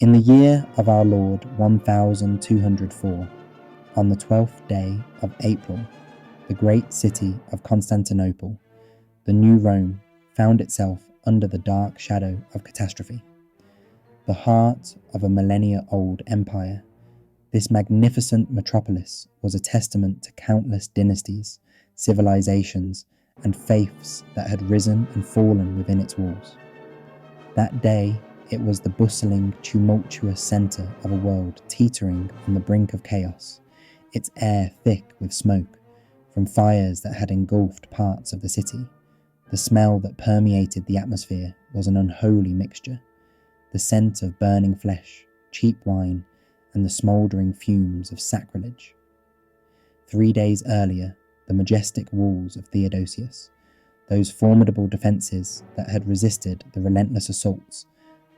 In the year of our Lord 1204, on the 12th day of April, the great city of Constantinople, the new Rome, found itself under the dark shadow of catastrophe. The heart of a millennia-old empire, this magnificent metropolis was a testament to countless dynasties, civilizations, and faiths that had risen and fallen within its walls. That day, it was the bustling, tumultuous centre of a world teetering on the brink of chaos, its air thick with smoke from fires that had engulfed parts of the city. The smell that permeated the atmosphere was an unholy mixture. The scent of burning flesh, cheap wine, and the smouldering fumes of sacrilege. 3 days earlier, the majestic walls of Theodosius, those formidable defences that had resisted the relentless assaults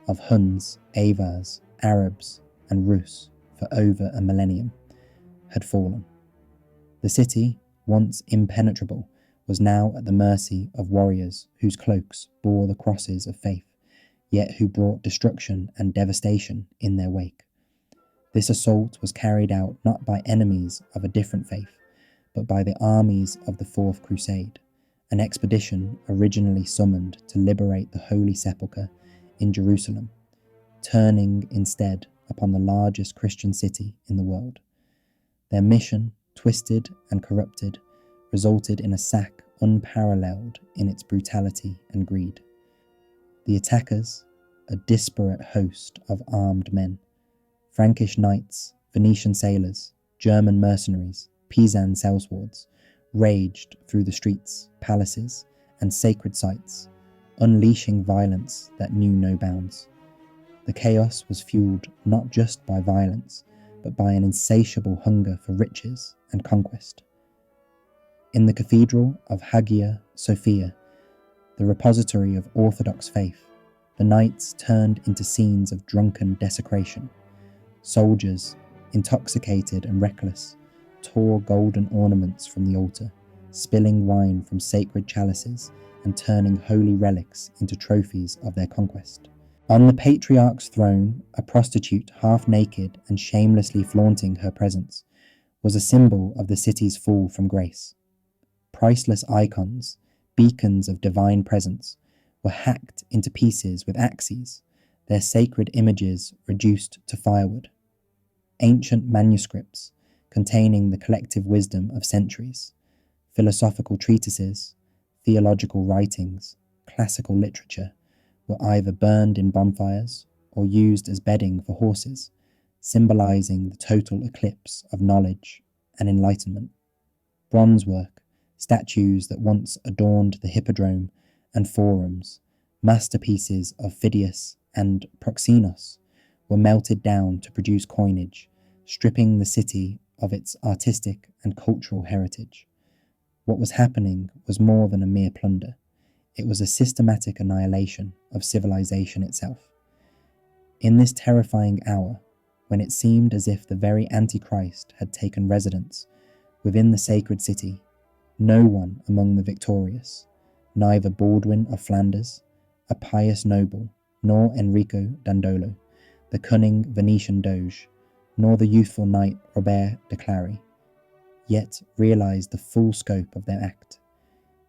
of Huns, Avars, Arabs, and Rus for over a millennium, had fallen. The city, once impenetrable, was now at the mercy of warriors whose cloaks bore the crosses of faith, yet who brought destruction and devastation in their wake. This assault was carried out not by enemies of a different faith, but by the armies of the Fourth Crusade, an expedition originally summoned to liberate the Holy Sepulchre in Jerusalem, turning instead upon the largest Christian city in the world. Their mission, twisted and corrupted, resulted in a sack unparalleled in its brutality and greed. The attackers, a disparate host of armed men, Frankish knights, Venetian sailors, German mercenaries, Pisan sellswords, raged through the streets, palaces, and sacred sites, unleashing violence that knew no bounds. The chaos was fueled not just by violence, but by an insatiable hunger for riches and conquest. In the cathedral of Hagia Sophia, the repository of Orthodox faith, the nights turned into scenes of drunken desecration. Soldiers, intoxicated and reckless, tore golden ornaments from the altar, spilling wine from sacred chalices and turning holy relics into trophies of their conquest. On the patriarch's throne, a prostitute half naked and shamelessly flaunting her presence was a symbol of the city's fall from grace. Priceless icons, beacons of divine presence, were hacked into pieces with axes, their sacred images reduced to firewood. Ancient manuscripts containing the collective wisdom of centuries, philosophical treatises, theological writings, classical literature, were either burned in bonfires or used as bedding for horses, symbolizing the total eclipse of knowledge and enlightenment. Bronze work, statues that once adorned the hippodrome and forums, masterpieces of Phidias and Proxenos, were melted down to produce coinage, stripping the city of its artistic and cultural heritage. What was happening was more than a mere plunder. It was a systematic annihilation of civilization itself. In this terrifying hour, when it seemed as if the very Antichrist had taken residence within the sacred city, no one among the victorious, neither Baldwin of Flanders, a pious noble, nor Enrico Dandolo, the cunning Venetian doge, nor the youthful knight Robert de Clary, yet realized the full scope of their act.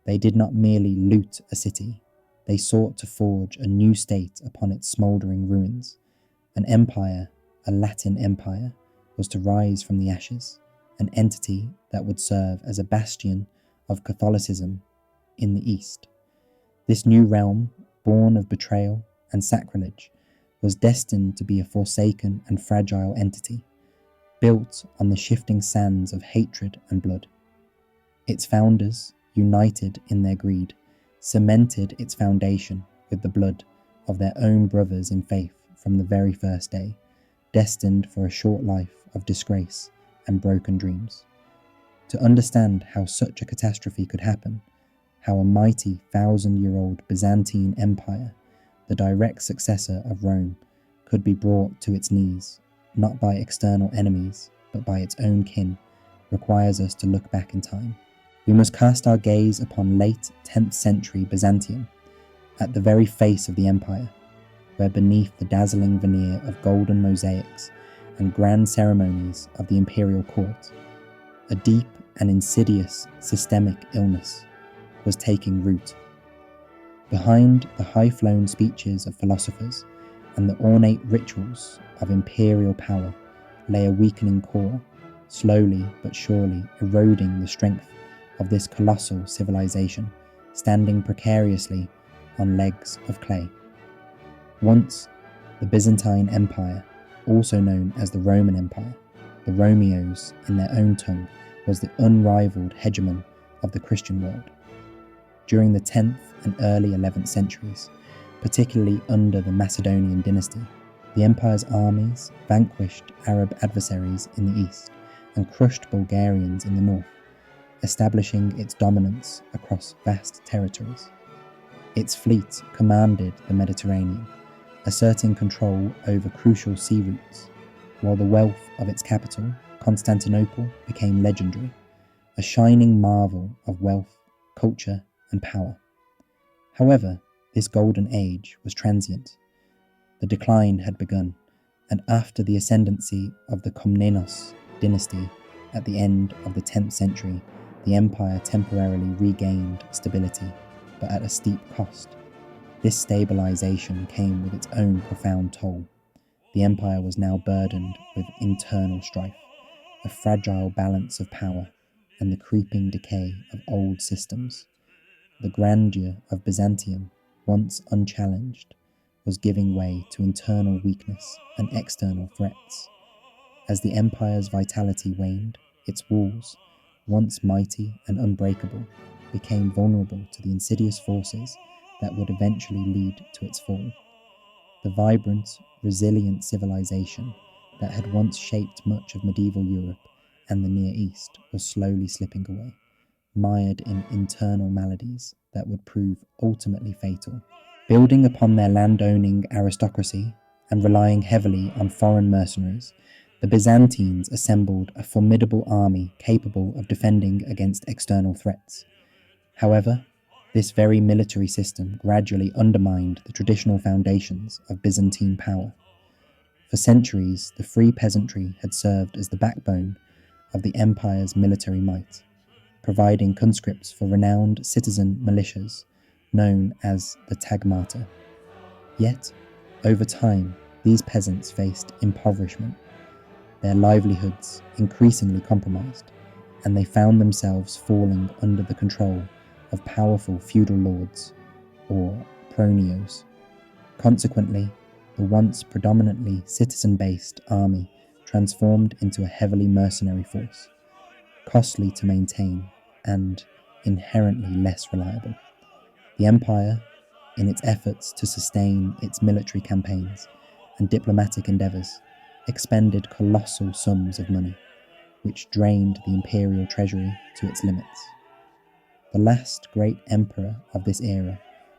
They did not merely loot a city, they sought to forge a new state upon its smouldering ruins. An empire, a Latin empire, was to rise from the ashes, an entity that would serve as a bastion of Catholicism in the East. This new realm, born of betrayal and sacrilege, was destined to be a forsaken and fragile entity, built on the shifting sands of hatred and blood. Its founders, united in their greed, cemented its foundation with the blood of their own brothers in faith from the very first day, destined for a short life of disgrace and broken dreams. To understand how such a catastrophe could happen, how a mighty 1,000-year-old Byzantine empire, the direct successor of Rome, could be brought to its knees, not by external enemies, but by its own kin, requires us to look back in time. We must cast our gaze upon late 10th century Byzantium, at the very face of the empire. where beneath the dazzling veneer of golden mosaics and grand ceremonies of the imperial court, a deep and insidious systemic illness was taking root. Behind the high-flown speeches of philosophers and the ornate rituals of imperial power lay a weakening core, slowly but surely eroding the strength of this colossal civilization, standing precariously on legs of clay. Once, the Byzantine Empire, also known as the Roman Empire, the Romeos in their own tongue, was the unrivaled hegemon of the Christian world. During the 10th and early 11th centuries, particularly under the Macedonian dynasty, the empire's armies vanquished Arab adversaries in the east and crushed Bulgarians in the north, establishing its dominance across vast territories. Its fleet commanded the Mediterranean, asserting control over crucial sea routes, while the wealth of its capital, Constantinople, became legendary, a shining marvel of wealth, culture, and power. However, this golden age was transient. The decline had begun, and after the ascendancy of the Komnenos dynasty at the end of the 10th century, the empire temporarily regained stability, but at a steep cost. This stabilization came with its own profound toll. The empire was now burdened with internal strife, a fragile balance of power, and the creeping decay of old systems. The grandeur of Byzantium, once unchallenged, was giving way to internal weakness and external threats. As the empire's vitality waned, its walls, once mighty and unbreakable, became vulnerable to the insidious forces that would eventually lead to its fall. The vibrant, resilient civilization that had once shaped much of medieval Europe and the Near East was slowly slipping away, mired in internal maladies that would prove ultimately fatal. Building upon their landowning aristocracy and relying heavily on foreign mercenaries, the Byzantines assembled a formidable army capable of defending against external threats. However, this very military system gradually undermined the traditional foundations of Byzantine power. For centuries, the free peasantry had served as the backbone of the empire's military might, providing conscripts for renowned citizen militias known as the tagmata. Yet, over time, these peasants faced impoverishment, their livelihoods increasingly compromised, and they found themselves falling under the control of powerful feudal lords, or pronios. Consequently, the once predominantly citizen-based army transformed into a heavily mercenary force, costly to maintain and inherently less reliable. The empire, in its efforts to sustain its military campaigns and diplomatic endeavours, expended colossal sums of money, which drained the imperial treasury to its limits. The last great emperor of this era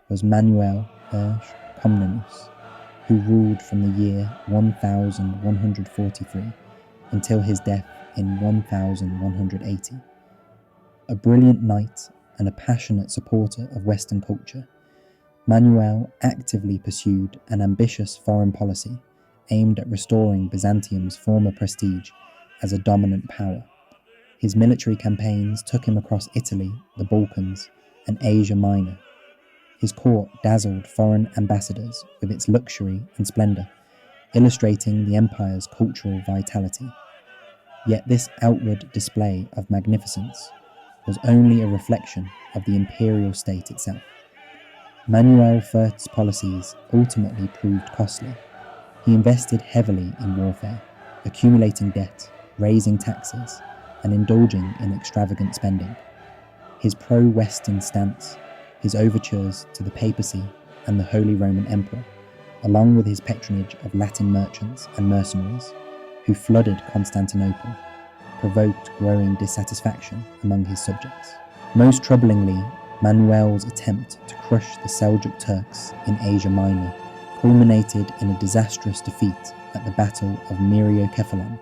was Manuel I Comnenus, who ruled from the year 1143 until his death in 1180. A brilliant knight and a passionate supporter of Western culture, Manuel actively pursued an ambitious foreign policy aimed at restoring Byzantium's former prestige as a dominant power. His military campaigns took him across Italy, the Balkans, and Asia Minor. His court dazzled foreign ambassadors with its luxury and splendour, illustrating the empire's cultural vitality. Yet this outward display of magnificence was only a reflection of the imperial state itself. Manuel I's policies ultimately proved costly. He invested heavily in warfare, accumulating debt, raising taxes, and indulging in extravagant spending. His pro-Western stance, his overtures to the papacy and the Holy Roman Emperor, along with his patronage of Latin merchants and mercenaries who flooded Constantinople, provoked growing dissatisfaction among his subjects. Most troublingly, Manuel's attempt to crush the Seljuk Turks in Asia Minor culminated in a disastrous defeat at the Battle of Myriokephalon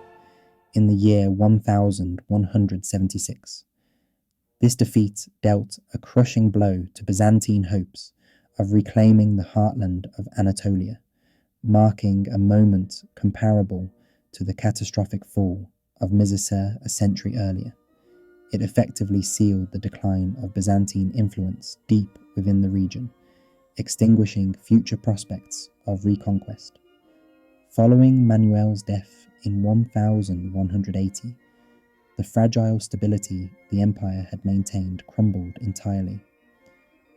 in the year 1176. This defeat dealt a crushing blow to Byzantine hopes of reclaiming the heartland of Anatolia, marking a moment comparable to the catastrophic fall of Mysacer a century earlier. It effectively sealed the decline of Byzantine influence deep within the region, extinguishing future prospects of reconquest. Following Manuel's death in 1180, the fragile stability the empire had maintained crumbled entirely.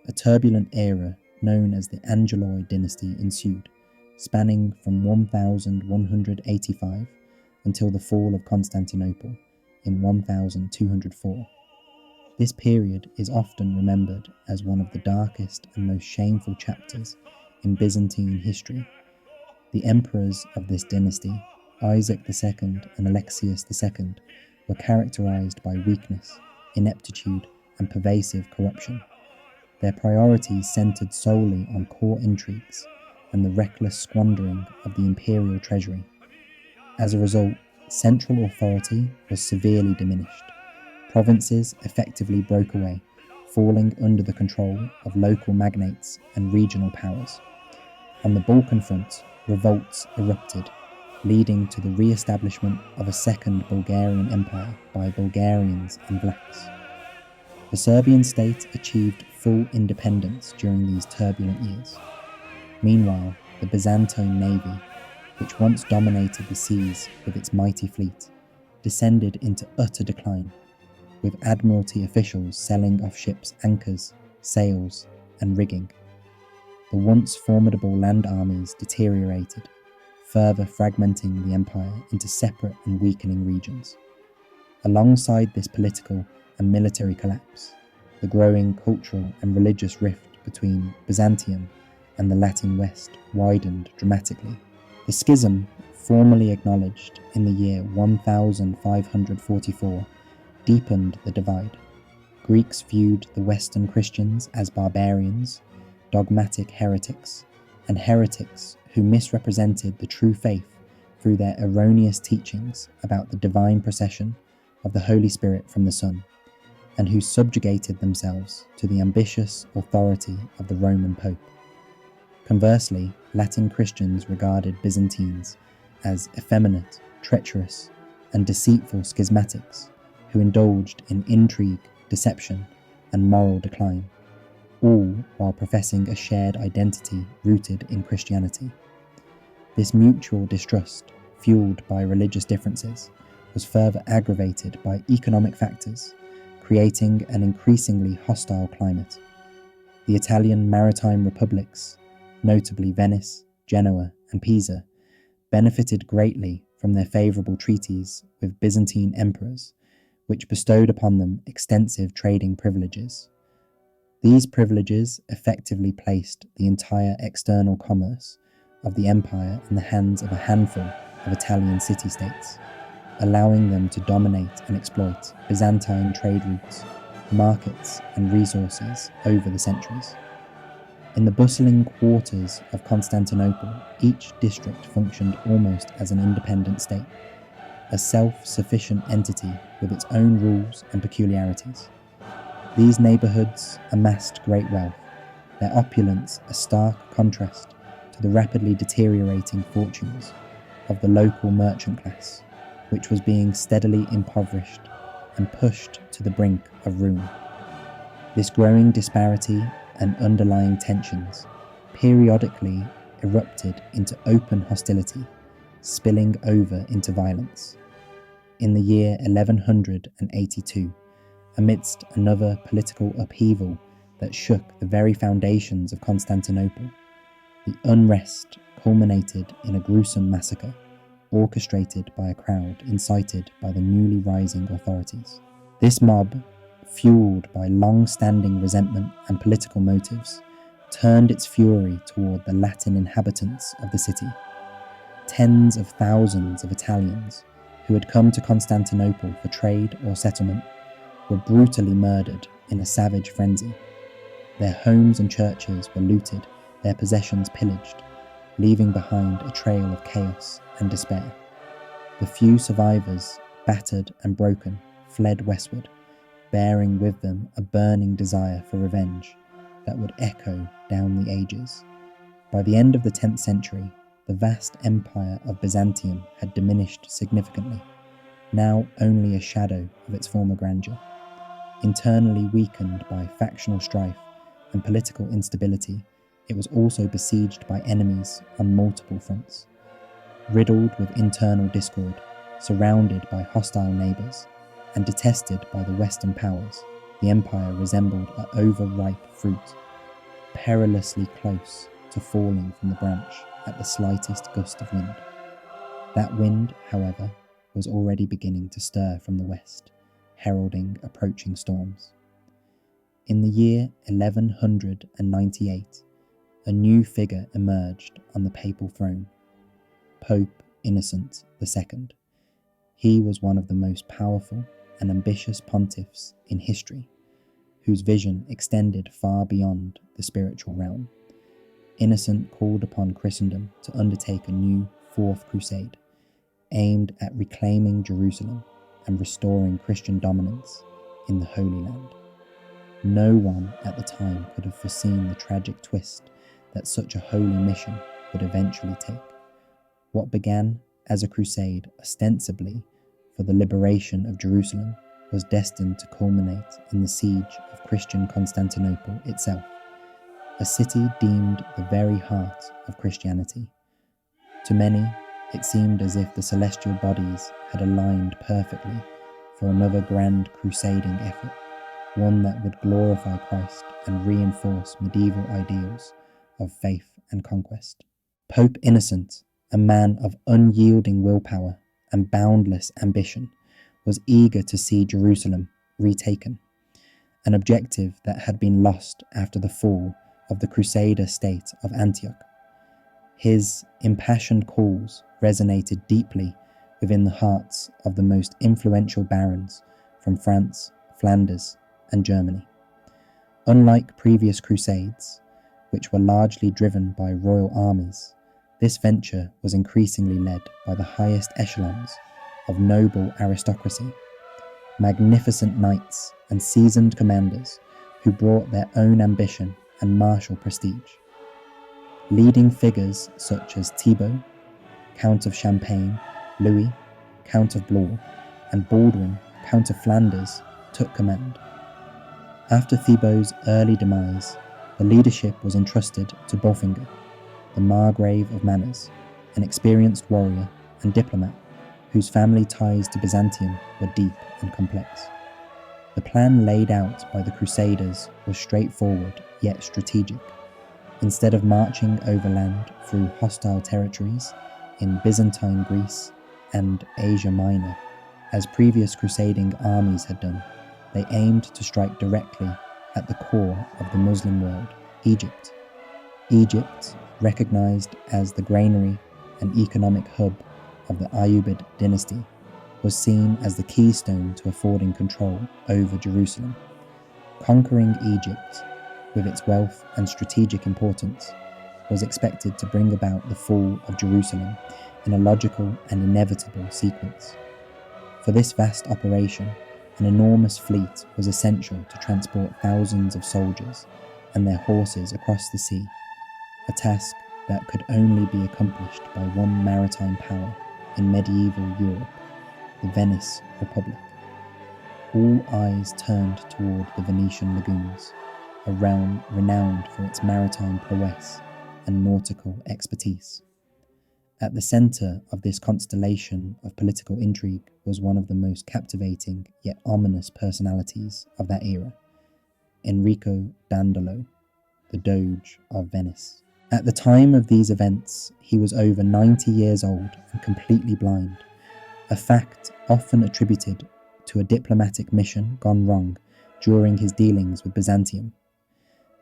A turbulent era known as the Angeloi dynasty ensued, spanning from 1185 until the fall of Constantinople in 1204. This period is often remembered as one of the darkest and most shameful chapters in Byzantine history. The emperors of this dynasty, Isaac II and Alexius II, were characterized by weakness, ineptitude, and pervasive corruption. Their priorities centered solely on court intrigues and the reckless squandering of the imperial treasury. As a result, central authority was severely diminished. Provinces effectively broke away, falling under the control of local magnates and regional powers. On the Balkan front, revolts erupted, leading to the re-establishment of a second Bulgarian empire by Bulgarians and Vlachs. The Serbian state achieved full independence during these turbulent years. Meanwhile, the Byzantine navy, which once dominated the seas with its mighty fleet, descended into utter decline, with admiralty officials selling off ships' anchors, sails, and rigging. The once formidable land armies deteriorated, further fragmenting the empire into separate and weakening regions. Alongside this political and military collapse, the growing cultural and religious rift between Byzantium and the Latin West widened dramatically. The schism, formally acknowledged in the year 1544, deepened the divide. Greeks viewed the Western Christians as barbarians, dogmatic heretics, and heretics who misrepresented the true faith through their erroneous teachings about the divine procession of the Holy Spirit from the Son, and who subjugated themselves to the ambitious authority of the Roman Pope. Conversely, Latin Christians regarded Byzantines as effeminate, treacherous, and deceitful schismatics who indulged in intrigue, deception, and moral decline, all while professing a shared identity rooted in Christianity. This mutual distrust, fueled by religious differences, was further aggravated by economic factors, creating an increasingly hostile climate. The Italian maritime republics, notably Venice, Genoa, and Pisa, benefited greatly from their favourable treaties with Byzantine emperors, which bestowed upon them extensive trading privileges. These privileges effectively placed the entire external commerce of the empire in the hands of a handful of Italian city-states, allowing them to dominate and exploit Byzantine trade routes, markets, and resources over the centuries. In the bustling quarters of Constantinople, each district functioned almost as an independent state, a self-sufficient entity with its own rules and peculiarities. These neighbourhoods amassed great wealth, their opulence a stark contrast to the rapidly deteriorating fortunes of the local merchant class, which was being steadily impoverished and pushed to the brink of ruin. This growing disparity and underlying tensions periodically erupted into open hostility, spilling over into violence. In the year 1182, amidst another political upheaval that shook the very foundations of Constantinople, the unrest culminated in a gruesome massacre orchestrated by a crowd incited by the newly rising authorities. This mob, fueled by long-standing resentment and political motives, turned its fury toward the Latin inhabitants of the city. Tens of thousands of Italians who had come to Constantinople for trade or settlement were brutally murdered in a savage frenzy. Their homes and churches were looted, their possessions pillaged, leaving behind a trail of chaos and despair. The few survivors, battered and broken, fled westward, bearing with them a burning desire for revenge that would echo down the ages. By the end of the 10th century, the vast empire of Byzantium had diminished significantly, now only a shadow of its former grandeur. Internally weakened by factional strife and political instability, it was also besieged by enemies on multiple fronts. Riddled with internal discord, surrounded by hostile neighbours, and detested by the Western powers, the empire resembled an overripe fruit, perilously close to falling from the branch at the slightest gust of wind. That wind, however, was already beginning to stir from the west, heralding approaching storms. In the year 1198, a new figure emerged on the papal throne, Pope Innocent II. He was one of the most powerful and ambitious pontiffs in history, whose vision extended far beyond the spiritual realm. Innocent called upon Christendom to undertake a new Fourth Crusade, aimed at reclaiming Jerusalem and restoring Christian dominance in the Holy Land. No one at the time could have foreseen the tragic twist that such a holy mission would eventually take. What began as a crusade ostensibly for the liberation of Jerusalem was destined to culminate in the siege of Christian Constantinople itself, a city deemed the very heart of Christianity. To many, it seemed as if the celestial bodies had aligned perfectly for another grand crusading effort, one that would glorify Christ and reinforce medieval ideals of faith and conquest. Pope Innocent, a man of unyielding willpower and boundless ambition, was eager to see Jerusalem retaken, an objective that had been lost after the fall of the Crusader state of Antioch. His impassioned calls resonated deeply within the hearts of the most influential barons from France, Flanders, and Germany. Unlike previous crusades, which were largely driven by royal armies, this venture was increasingly led by the highest echelons of noble aristocracy, magnificent knights and seasoned commanders who brought their own ambition and martial prestige. Leading figures such as Thibaut, Count of Champagne, Louis, Count of Blois, and Baldwin, Count of Flanders, took command. After Thibaut's early demise, the leadership was entrusted to Bofinger, the Margrave of Manners, an experienced warrior and diplomat whose family ties to Byzantium were deep and complex. The plan laid out by the Crusaders was straightforward yet strategic. Instead of marching overland through hostile territories in Byzantine Greece and Asia Minor, as previous crusading armies had done, they aimed to strike directly at the core of the Muslim world, Egypt. Egypt, recognized as the granary and economic hub of the Ayyubid dynasty, was seen as the keystone to affording control over Jerusalem. Conquering Egypt, with its wealth and strategic importance, was expected to bring about the fall of Jerusalem in a logical and inevitable sequence. For this vast operation, an enormous fleet was essential to transport thousands of soldiers and their horses across the sea, a task that could only be accomplished by one maritime power in medieval Europe, the Venice Republic. All eyes turned toward the Venetian lagoons, a realm renowned for its maritime prowess and nautical expertise. At the centre of this constellation of political intrigue was one of the most captivating yet ominous personalities of that era, Enrico Dandolo, the Doge of Venice. At the time of these events, he was over 90 years old and completely blind, a fact often attributed to a diplomatic mission gone wrong during his dealings with Byzantium.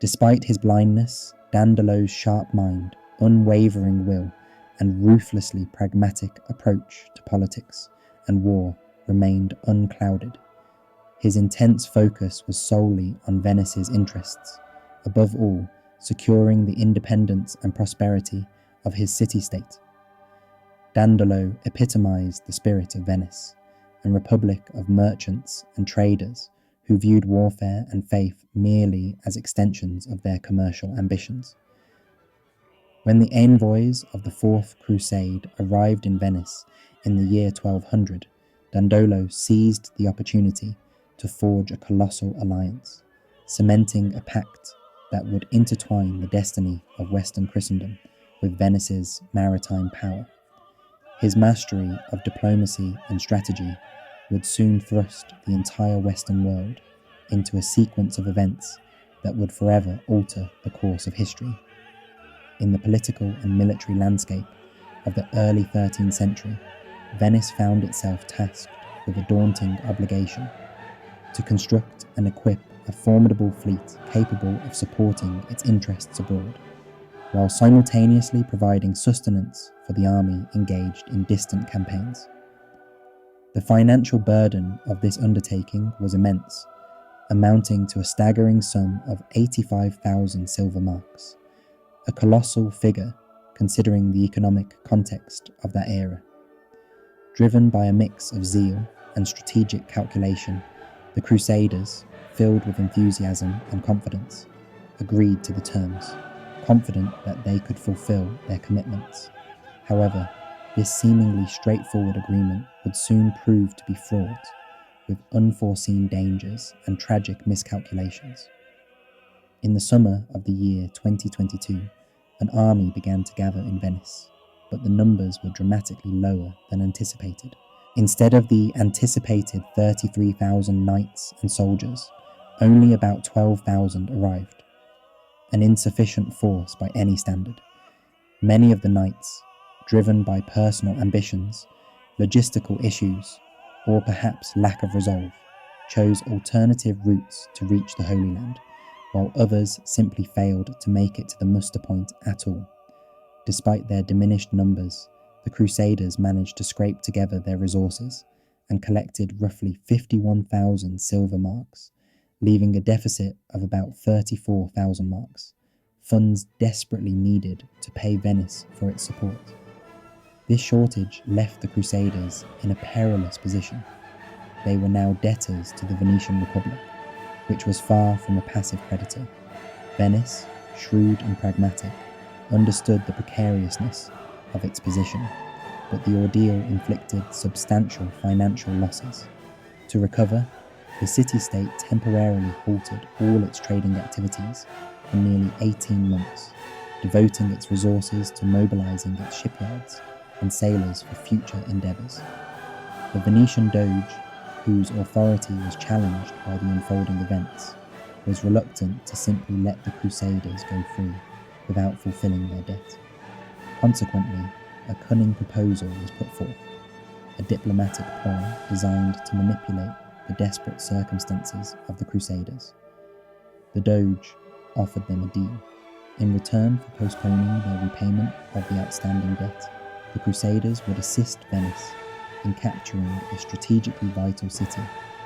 Despite his blindness, Dandolo's sharp mind, unwavering will, and ruthlessly pragmatic approach to politics and war remained unclouded. His intense focus was solely on Venice's interests, above all, securing the independence and prosperity of his city-state. Dandolo epitomized the spirit of Venice, a republic of merchants and traders who viewed warfare and faith merely as extensions of their commercial ambitions. When the envoys of the Fourth Crusade arrived in Venice in the year 1200, Dandolo seized the opportunity to forge a colossal alliance, cementing a pact that would intertwine the destiny of Western Christendom with Venice's maritime power. His mastery of diplomacy and strategy would soon thrust the entire Western world into a sequence of events that would forever alter the course of history. In the political and military landscape of the early 13th century, Venice found itself tasked with a daunting obligation to construct and equip a formidable fleet capable of supporting its interests abroad, while simultaneously providing sustenance for the army engaged in distant campaigns. The financial burden of this undertaking was immense, amounting to a staggering sum of 85,000 silver marks, a colossal figure considering the economic context of that era. Driven by a mix of zeal and strategic calculation, the Crusaders, filled with enthusiasm and confidence, agreed to the terms, confident that they could fulfill their commitments. However, this seemingly straightforward agreement would soon prove to be fraught with unforeseen dangers and tragic miscalculations. In the summer of the year 2022, an army began to gather in Venice, but the numbers were dramatically lower than anticipated. Instead of the anticipated 33,000 knights and soldiers, only about 12,000 arrived, an insufficient force by any standard. Many of the knights, driven by personal ambitions, logistical issues, or perhaps lack of resolve, chose alternative routes to reach the Holy Land, while others simply failed to make it to the muster point at all. Despite their diminished numbers, the Crusaders managed to scrape together their resources and collected roughly 51,000 silver marks, leaving a deficit of about 34,000 marks, funds desperately needed to pay Venice for its support. This shortage left the Crusaders in a perilous position. They were now debtors to the Venetian Republic, which was far from a passive creditor. Venice, shrewd and pragmatic, understood the precariousness of its position, but the ordeal inflicted substantial financial losses. To recover, the city-state temporarily halted all its trading activities for nearly 18 months, devoting its resources to mobilizing its shipyards and sailors for future endeavors. The Venetian Doge, whose authority was challenged by the unfolding events, was reluctant to simply let the Crusaders go free without fulfilling their debt. Consequently, a cunning proposal was put forth, a diplomatic ploy designed to manipulate the desperate circumstances of the Crusaders. The Doge offered them a deal. In return for postponing their repayment of the outstanding debt, the Crusaders would assist Venice in capturing a strategically vital city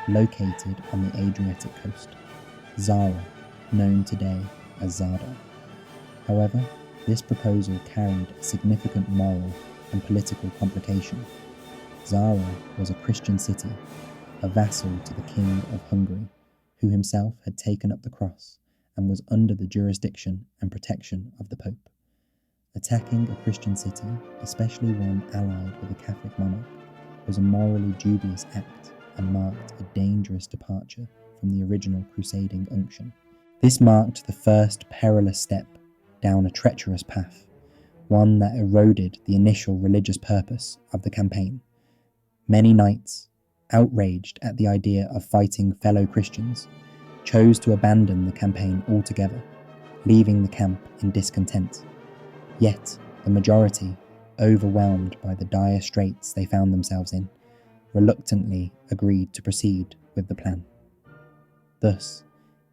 located on the Adriatic coast, Zara, known today as Zadar. However, this proposal carried a significant moral and political complication. Zara was a Christian city, a vassal to the King of Hungary, who himself had taken up the cross and was under the jurisdiction and protection of the Pope. Attacking a Christian city, especially one allied with a Catholic monarch, was a morally dubious act and marked a dangerous departure from the original crusading unction. This marked the first perilous step down a treacherous path, one that eroded the initial religious purpose of the campaign. Many knights, outraged at the idea of fighting fellow Christians, chose to abandon the campaign altogether, leaving the camp in discontent. Yet, the majority, overwhelmed by the dire straits they found themselves in, reluctantly agreed to proceed with the plan. Thus,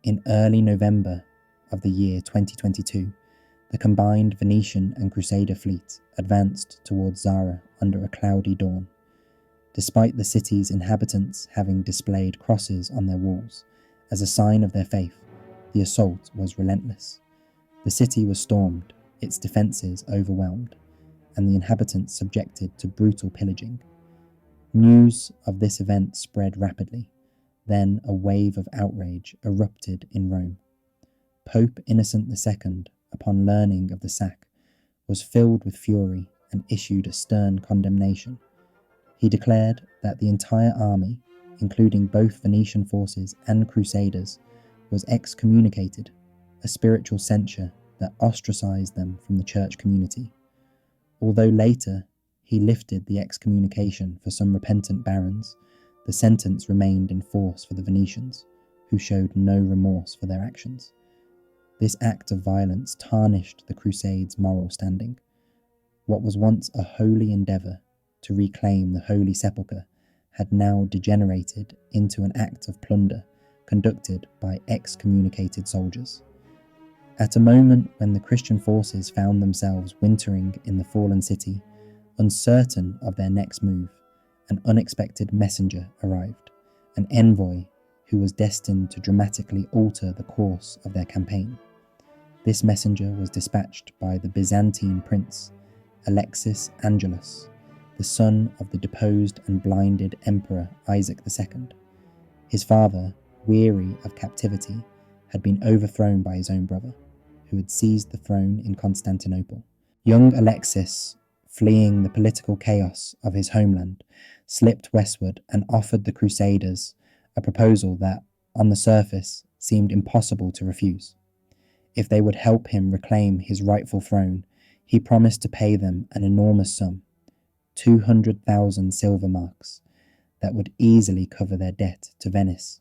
in early November of the year 2022, the combined Venetian and Crusader fleet advanced towards Zara under a cloudy dawn. Despite the city's inhabitants having displayed crosses on their walls as a sign of their faith, the assault was relentless. The city was stormed, its defences overwhelmed, and the inhabitants subjected to brutal pillaging. News of this event spread rapidly. Then a wave of outrage erupted in Rome. Pope Innocent II, upon learning of the sack, was filled with fury and issued a stern condemnation. He declared that the entire army, including both Venetian forces and Crusaders, was excommunicated, a spiritual censure that ostracized them from the church community. Although later he lifted the excommunication for some repentant barons, the sentence remained in force for the Venetians, who showed no remorse for their actions. This act of violence tarnished the Crusades' moral standing. What was once a holy endeavour to reclaim the Holy Sepulchre had now degenerated into an act of plunder conducted by excommunicated soldiers. At a moment when the Christian forces found themselves wintering in the fallen city, uncertain of their next move, an unexpected messenger arrived, an envoy who was destined to dramatically alter the course of their campaign. This messenger was dispatched by the Byzantine prince, Alexis Angelus, the son of the deposed and blinded Emperor Isaac II. His father, weary of captivity, had been overthrown by his own brother, who had seized the throne in Constantinople. Young Alexis, fleeing the political chaos of his homeland, slipped westward and offered the Crusaders a proposal that, on the surface, seemed impossible to refuse. If they would help him reclaim his rightful throne, he promised to pay them an enormous sum, 200,000 silver marks, that would easily cover their debt to Venice.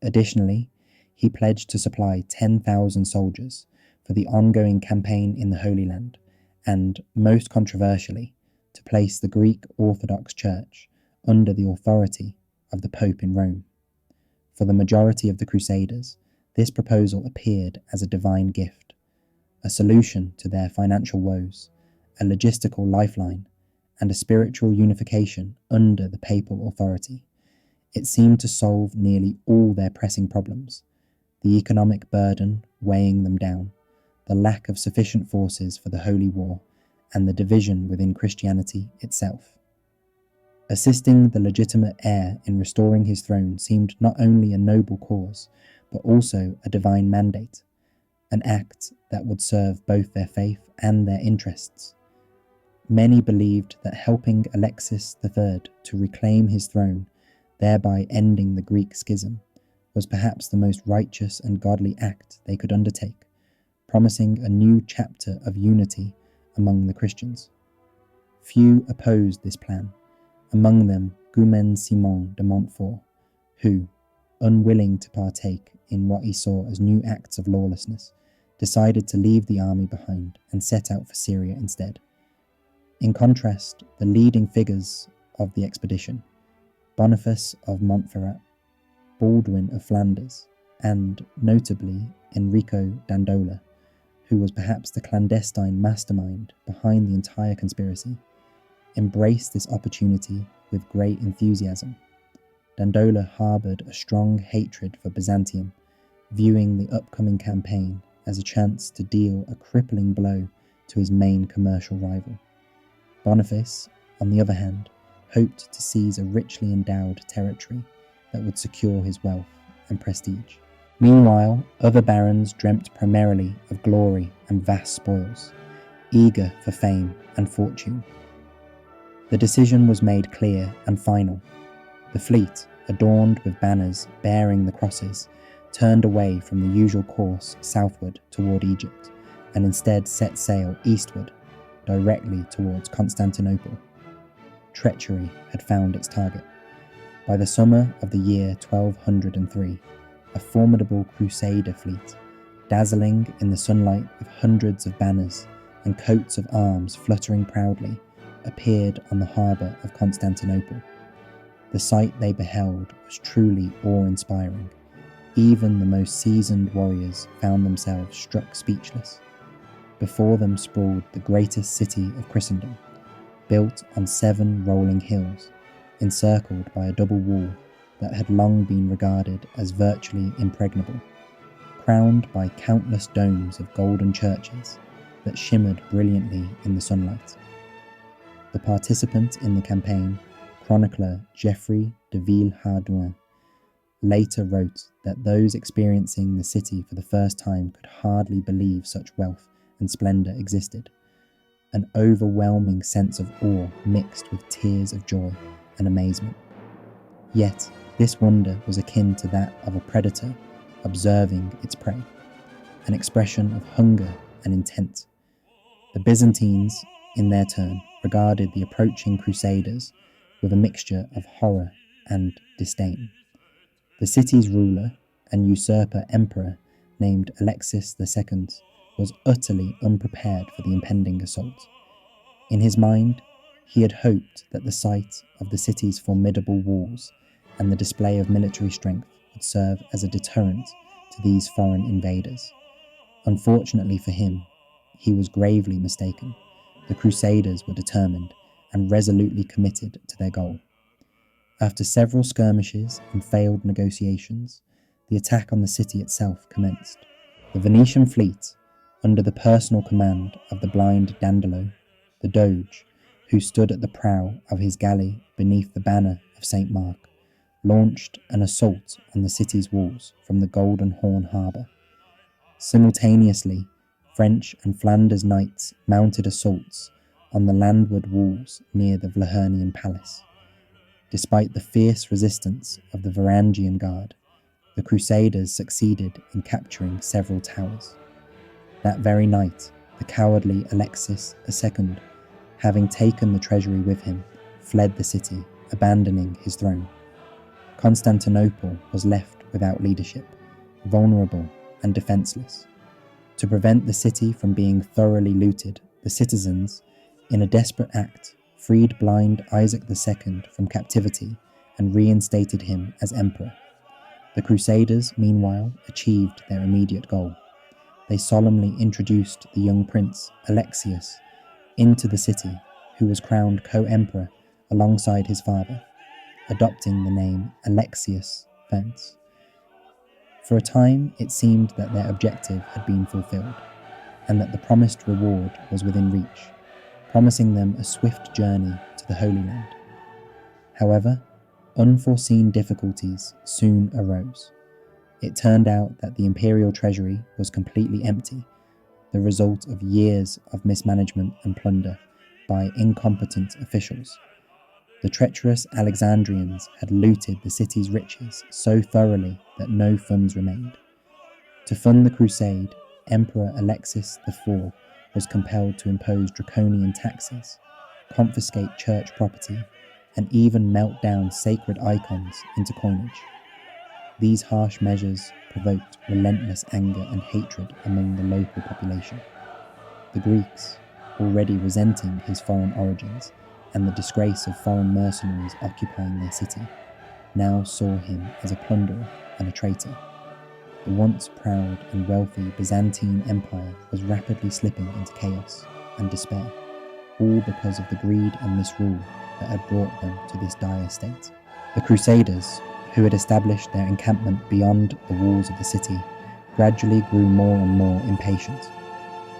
Additionally, he pledged to supply 10,000 soldiers for the ongoing campaign in the Holy Land, and, most controversially, to place the Greek Orthodox Church under the authority of the Pope in Rome. For the majority of the Crusaders, this proposal appeared as a divine gift, a solution to their financial woes, a logistical lifeline, and a spiritual unification under the papal authority. It seemed to solve nearly all their pressing problems, the economic burden weighing them down, the lack of sufficient forces for the Holy War, and the division within Christianity itself. Assisting the legitimate heir in restoring his throne seemed not only a noble cause, but also a divine mandate, an act that would serve both their faith and their interests. Many believed that helping Alexis III to reclaim his throne, thereby ending the Greek schism, was perhaps the most righteous and godly act they could undertake, promising a new chapter of unity among the Christians. Few opposed this plan, among them Guimen Simon de Montfort, who, unwilling to partake in what he saw as new acts of lawlessness, decided to leave the army behind and set out for Syria instead. In contrast, the leading figures of the expedition, Boniface of Montferrat, Baldwin of Flanders, and, notably, Enrico Dandola, who was perhaps the clandestine mastermind behind the entire conspiracy, embraced this opportunity with great enthusiasm. Dandola harboured a strong hatred for Byzantium, viewing the upcoming campaign as a chance to deal a crippling blow to his main commercial rival. Boniface, on the other hand, hoped to seize a richly endowed territory that would secure his wealth and prestige. Meanwhile, other barons dreamt primarily of glory and vast spoils, eager for fame and fortune. The decision was made clear and final. The fleet, adorned with banners bearing the crosses, turned away from the usual course southward toward Egypt, and instead set sail eastward, directly towards Constantinople. Treachery had found its target. By the summer of the year 1203, a formidable Crusader fleet, dazzling in the sunlight with hundreds of banners and coats of arms fluttering proudly, appeared on the harbour of Constantinople. The sight they beheld was truly awe-inspiring. Even the most seasoned warriors found themselves struck speechless. Before them sprawled the greatest city of Christendom, built on 7 rolling hills, encircled by a double wall that had long been regarded as virtually impregnable, crowned by countless domes of golden churches that shimmered brilliantly in the sunlight. The participant in the campaign, chronicler Geoffrey de Villehardouin, later wrote that those experiencing the city for the first time could hardly believe such wealth and splendour existed. an overwhelming sense of awe mixed with tears of joy and amazement. Yet, this wonder was akin to that of a predator observing its prey, an expression of hunger and intent. The Byzantines, in their turn, regarded the approaching Crusaders with a mixture of horror and disdain. The city's ruler and usurper emperor, named Alexius II, was utterly unprepared for the impending assault. In his mind, he had hoped that the sight of the city's formidable walls and the display of military strength would serve as a deterrent to these foreign invaders. Unfortunately for him, he was gravely mistaken. The Crusaders were determined and resolutely committed to their goal. After several skirmishes and failed negotiations, the attack on the city itself commenced. The Venetian fleet, under the personal command of the blind Dandolo, the Doge, who stood at the prow of his galley beneath the banner of St. Mark, launched an assault on the city's walls from the Golden Horn harbour. Simultaneously, French and Flanders knights mounted assaults on the landward walls near the Vlahernian palace. Despite the fierce resistance of the Varangian guard, the Crusaders succeeded in capturing several towers. That very night, the cowardly Alexius II, having taken the treasury with him, fled the city, abandoning his throne. Constantinople was left without leadership, vulnerable and defenseless. To prevent the city from being thoroughly looted, the citizens, in a desperate act, freed blind Isaac II from captivity and reinstated him as emperor. The Crusaders, meanwhile, achieved their immediate goal. They solemnly introduced the young prince, Alexius, into the city, who was crowned co-emperor alongside his father, adopting the name Alexius Thence. For a time, it seemed that their objective had been fulfilled, and that the promised reward was within reach, promising them a swift journey to the Holy Land. However, unforeseen difficulties soon arose. It turned out that the imperial treasury was completely empty, the result of years of mismanagement and plunder by incompetent officials. The treacherous Alexandrians had looted the city's riches so thoroughly that no funds remained. To fund the crusade, Emperor Alexius IV was compelled to impose draconian taxes, confiscate church property, and even melt down sacred icons into coinage. These harsh measures provoked relentless anger and hatred among the local population. The Greeks, already resenting his foreign origins and the disgrace of foreign mercenaries occupying their city, now saw him as a plunderer and a traitor. The once proud and wealthy Byzantine Empire was rapidly slipping into chaos and despair, all because of the greed and misrule that had brought them to this dire state. The Crusaders, who had established their encampment beyond the walls of the city, gradually grew more and more impatient.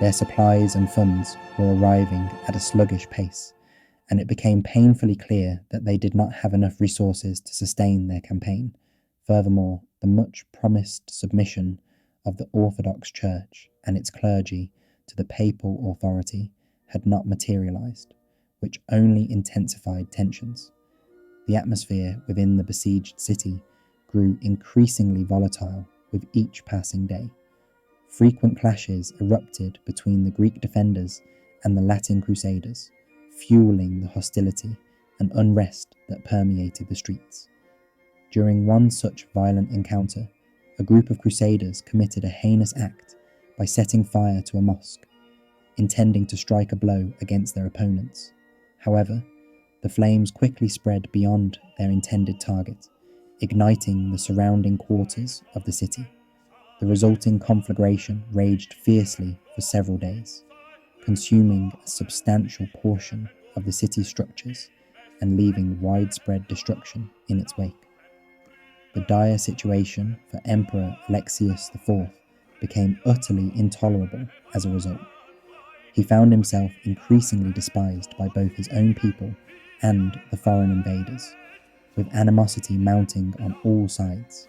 Their supplies and funds were arriving at a sluggish pace, and it became painfully clear that they did not have enough resources to sustain their campaign. Furthermore, the much-promised submission of the Orthodox Church and its clergy to the papal authority had not materialized, which only intensified tensions. The atmosphere within the besieged city grew increasingly volatile with each passing day. Frequent clashes erupted between the Greek defenders and the Latin Crusaders, fueling the hostility and unrest that permeated the streets. During one such violent encounter, a group of Crusaders committed a heinous act by setting fire to a mosque, intending to strike a blow against their opponents. However, the flames quickly spread beyond their intended target, igniting the surrounding quarters of the city. The resulting conflagration raged fiercely for several days, consuming a substantial portion of the city's structures and leaving widespread destruction in its wake. The dire situation for Emperor Alexius IV became utterly intolerable as a result. He found himself increasingly despised by both his own people and the foreign invaders, with animosity mounting on all sides.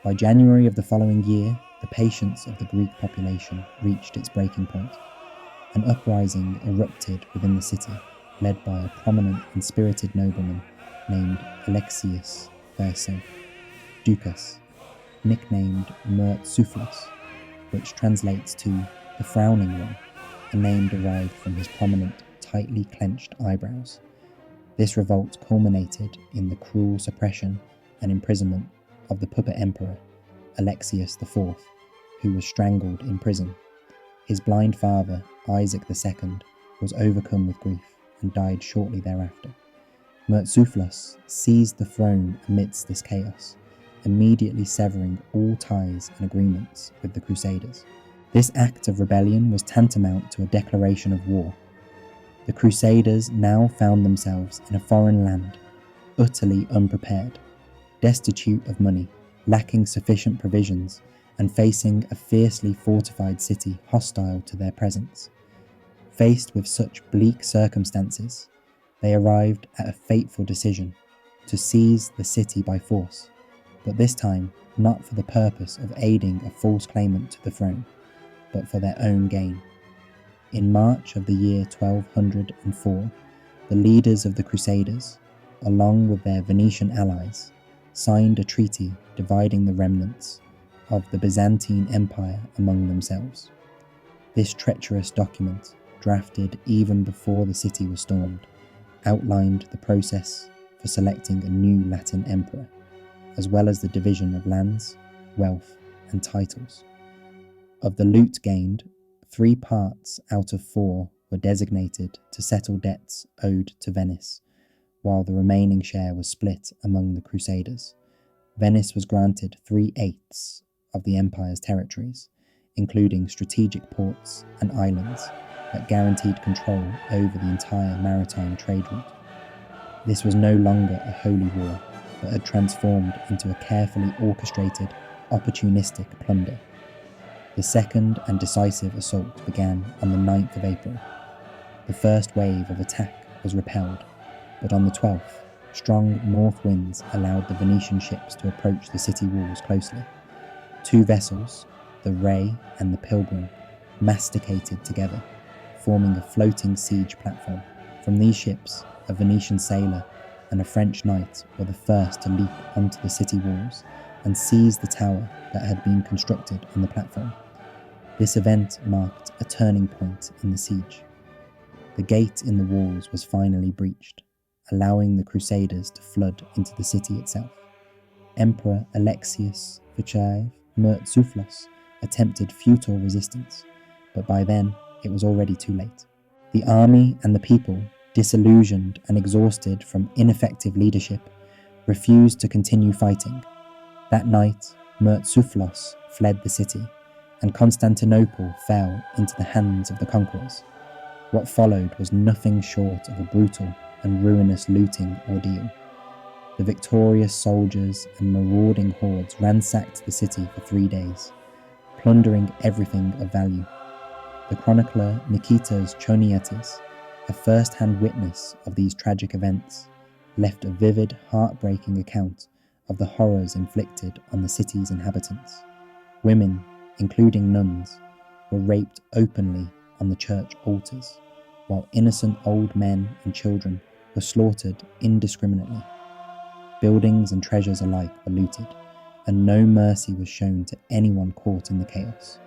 By January of the following year, the patience of the Greek population reached its breaking point. An uprising erupted within the city, led by a prominent and spirited nobleman named Alexius Verso Ducas, nicknamed Murtzouphlos, which translates to the frowning one, a name derived from his prominent, tightly clenched eyebrows. This revolt culminated in the cruel suppression and imprisonment of the puppet emperor, Alexius IV, who was strangled in prison. His blind father, Isaac II, was overcome with grief and died shortly thereafter. Murtzouphlos seized the throne amidst this chaos, immediately severing all ties and agreements with the Crusaders. This act of rebellion was tantamount to a declaration of war. The Crusaders now found themselves in a foreign land, utterly unprepared, destitute of money, lacking sufficient provisions, and facing a fiercely fortified city hostile to their presence. Faced with such bleak circumstances, they arrived at a fateful decision to seize the city by force, but this time not for the purpose of aiding a false claimant to the throne, but for their own gain. In March of the year 1204, the leaders of the Crusaders, along with their Venetian allies, signed a treaty dividing the remnants of the Byzantine Empire among themselves. This treacherous document, drafted even before the city was stormed, outlined the process for selecting a new Latin emperor, as well as the division of lands, wealth, and titles. Of the loot gained, 3 parts out of 4 were designated to settle debts owed to Venice, while the remaining share was split among the Crusaders. Venice was granted 3/8 of the empire's territories, including strategic ports and islands that guaranteed control over the entire maritime trade route. This was no longer a holy war, but had transformed into a carefully orchestrated, opportunistic plunder. The second and decisive assault began on the 9th of April. The first wave of attack was repelled, but on the 12th, strong north winds allowed the Venetian ships to approach the city walls closely. 2 vessels, the Ray and the Pilgrim, masticated together, forming a floating siege platform. From these ships, a Venetian sailor and a French knight were the first to leap onto the city walls and seize the tower that had been constructed on the platform. This event marked a turning point in the siege. The gate in the walls was finally breached, allowing the Crusaders to flood into the city itself. Emperor Alexius IV Murtzouphlos attempted futile resistance, but by then it was already too late. The army and the people, disillusioned and exhausted from ineffective leadership, refused to continue fighting. That night, Murtzouphlos fled the city, and Constantinople fell into the hands of the conquerors. What followed was nothing short of a brutal and ruinous looting ordeal. The victorious soldiers and marauding hordes ransacked the city for 3 days, plundering everything of value. The chronicler Nikitas Choniates, a first-hand witness of these tragic events, left a vivid, heartbreaking account of the horrors inflicted on the city's inhabitants. Women, including nuns, were raped openly on the church altars, while innocent old men and children were slaughtered indiscriminately. Buildings and treasures alike were looted, and no mercy was shown to anyone caught in the chaos.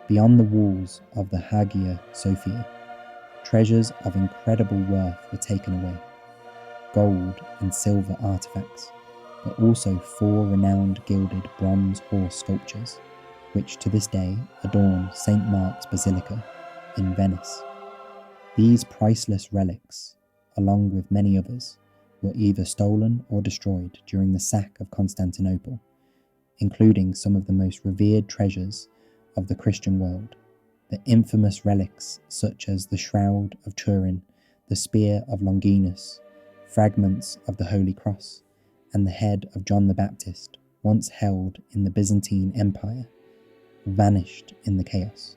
Beyond the walls of the Hagia Sophia, treasures of incredible worth were taken away. Gold and silver artifacts, but also 4 renowned gilded bronze horse sculptures, which to this day adorn St. Mark's Basilica in Venice. These priceless relics, along with many others, were either stolen or destroyed during the sack of Constantinople, including some of the most revered treasures of the Christian world. The infamous relics such as the Shroud of Turin, the Spear of Longinus, fragments of the Holy Cross, and the head of John the Baptist, once held in the Byzantine Empire, vanished in the chaos.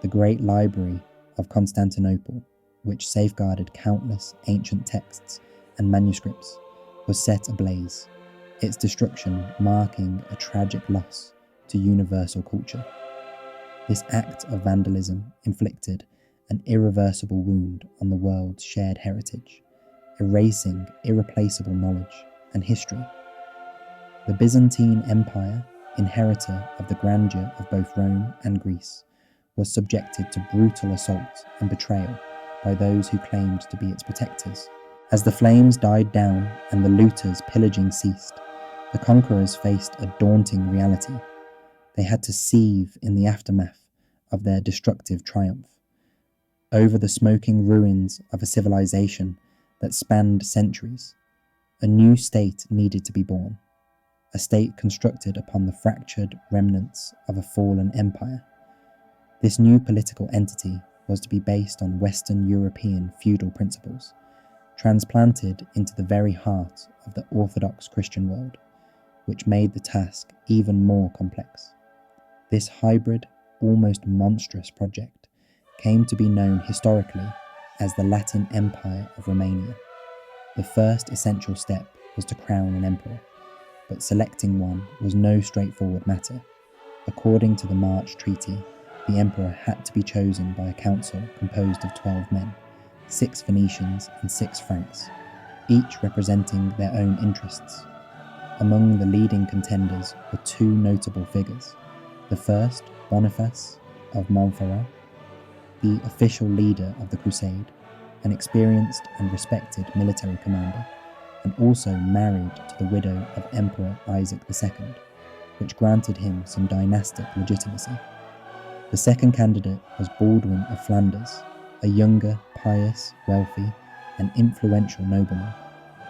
The great library of Constantinople, which safeguarded countless ancient texts and manuscripts, was set ablaze, its destruction marking a tragic loss to universal culture. This act of vandalism inflicted an irreversible wound on the world's shared heritage, erasing irreplaceable knowledge and history. The Byzantine Empire, inheritor of the grandeur of both Rome and Greece, was subjected to brutal assault and betrayal by those who claimed to be its protectors. As the flames died down and the looters' pillaging ceased, the conquerors faced a daunting reality. They had to sieve in the aftermath of their destructive triumph. Over the smoking ruins of a civilization that spanned centuries, a new state needed to be born, a state constructed upon the fractured remnants of a fallen empire. This new political entity was to be based on Western European feudal principles, transplanted into the very heart of the Orthodox Christian world, which made the task even more complex. This hybrid, almost monstrous project came to be known historically as the Latin Empire of Romania. The first essential step was to crown an emperor, but selecting one was no straightforward matter. According to the March Treaty, the emperor had to be chosen by a council composed of 12 men, 6 Venetians and 6 Franks, each representing their own interests. Among the leading contenders were 2 notable figures. The first, Boniface of Montferrat, the official leader of the Crusade, an experienced and respected military commander, and also married to the widow of Emperor Isaac II, which granted him some dynastic legitimacy. The second candidate was Baldwin of Flanders, a younger, pious, wealthy, and influential nobleman,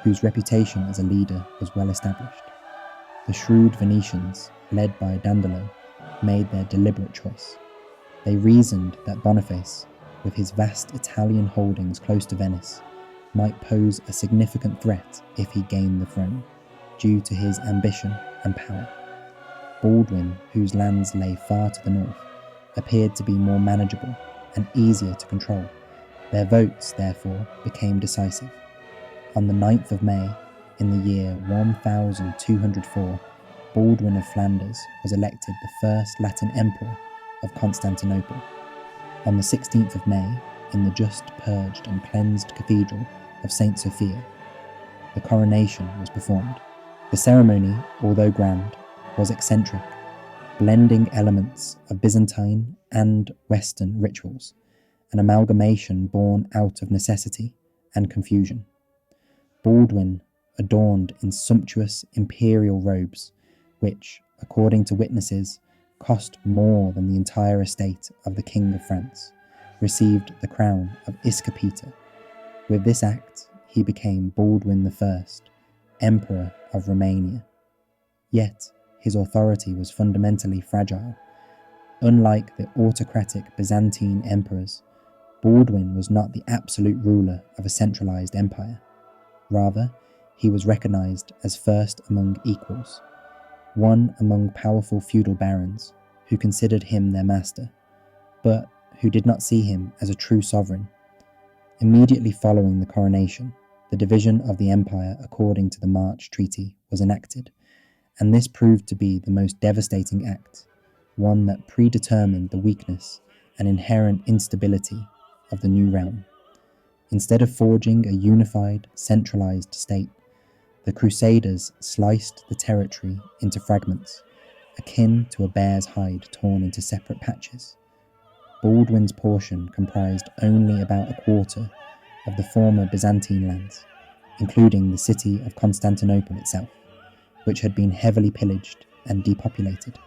whose reputation as a leader was well established. The shrewd Venetians, led by Dandolo, made their deliberate choice. They reasoned that Boniface, with his vast Italian holdings close to Venice, might pose a significant threat if he gained the throne, due to his ambition and power. Baldwin, whose lands lay far to the north, appeared to be more manageable and easier to control. Their votes, therefore, became decisive. On the 9th of May, in the year 1204, Baldwin of Flanders was elected the first Latin emperor of Constantinople. On the 16th of May, in the just purged and cleansed cathedral of St. Sophia, the coronation was performed. The ceremony, although grand, was eccentric, blending elements of Byzantine and Western rituals, an amalgamation born out of necessity and confusion. Baldwin, adorned in sumptuous imperial robes, which, according to witnesses, cost more than the entire estate of the King of France, received the crown of Iscapita. With this act, he became Baldwin I, Emperor of Romania. Yet, his authority was fundamentally fragile. Unlike the autocratic Byzantine emperors, Baldwin was not the absolute ruler of a centralized empire. Rather, he was recognized as first among equals, one among powerful feudal barons who considered him their master, but who did not see him as a true sovereign. Immediately following the coronation, the division of the empire according to the March Treaty was enacted, and this proved to be the most devastating act, one that predetermined the weakness and inherent instability of the new realm. Instead of forging a unified, centralized state, the Crusaders sliced the territory into fragments, akin to a bear's hide torn into separate patches. Baldwin's portion comprised only about a quarter of the former Byzantine lands, including the city of Constantinople itself, which had been heavily pillaged and depopulated.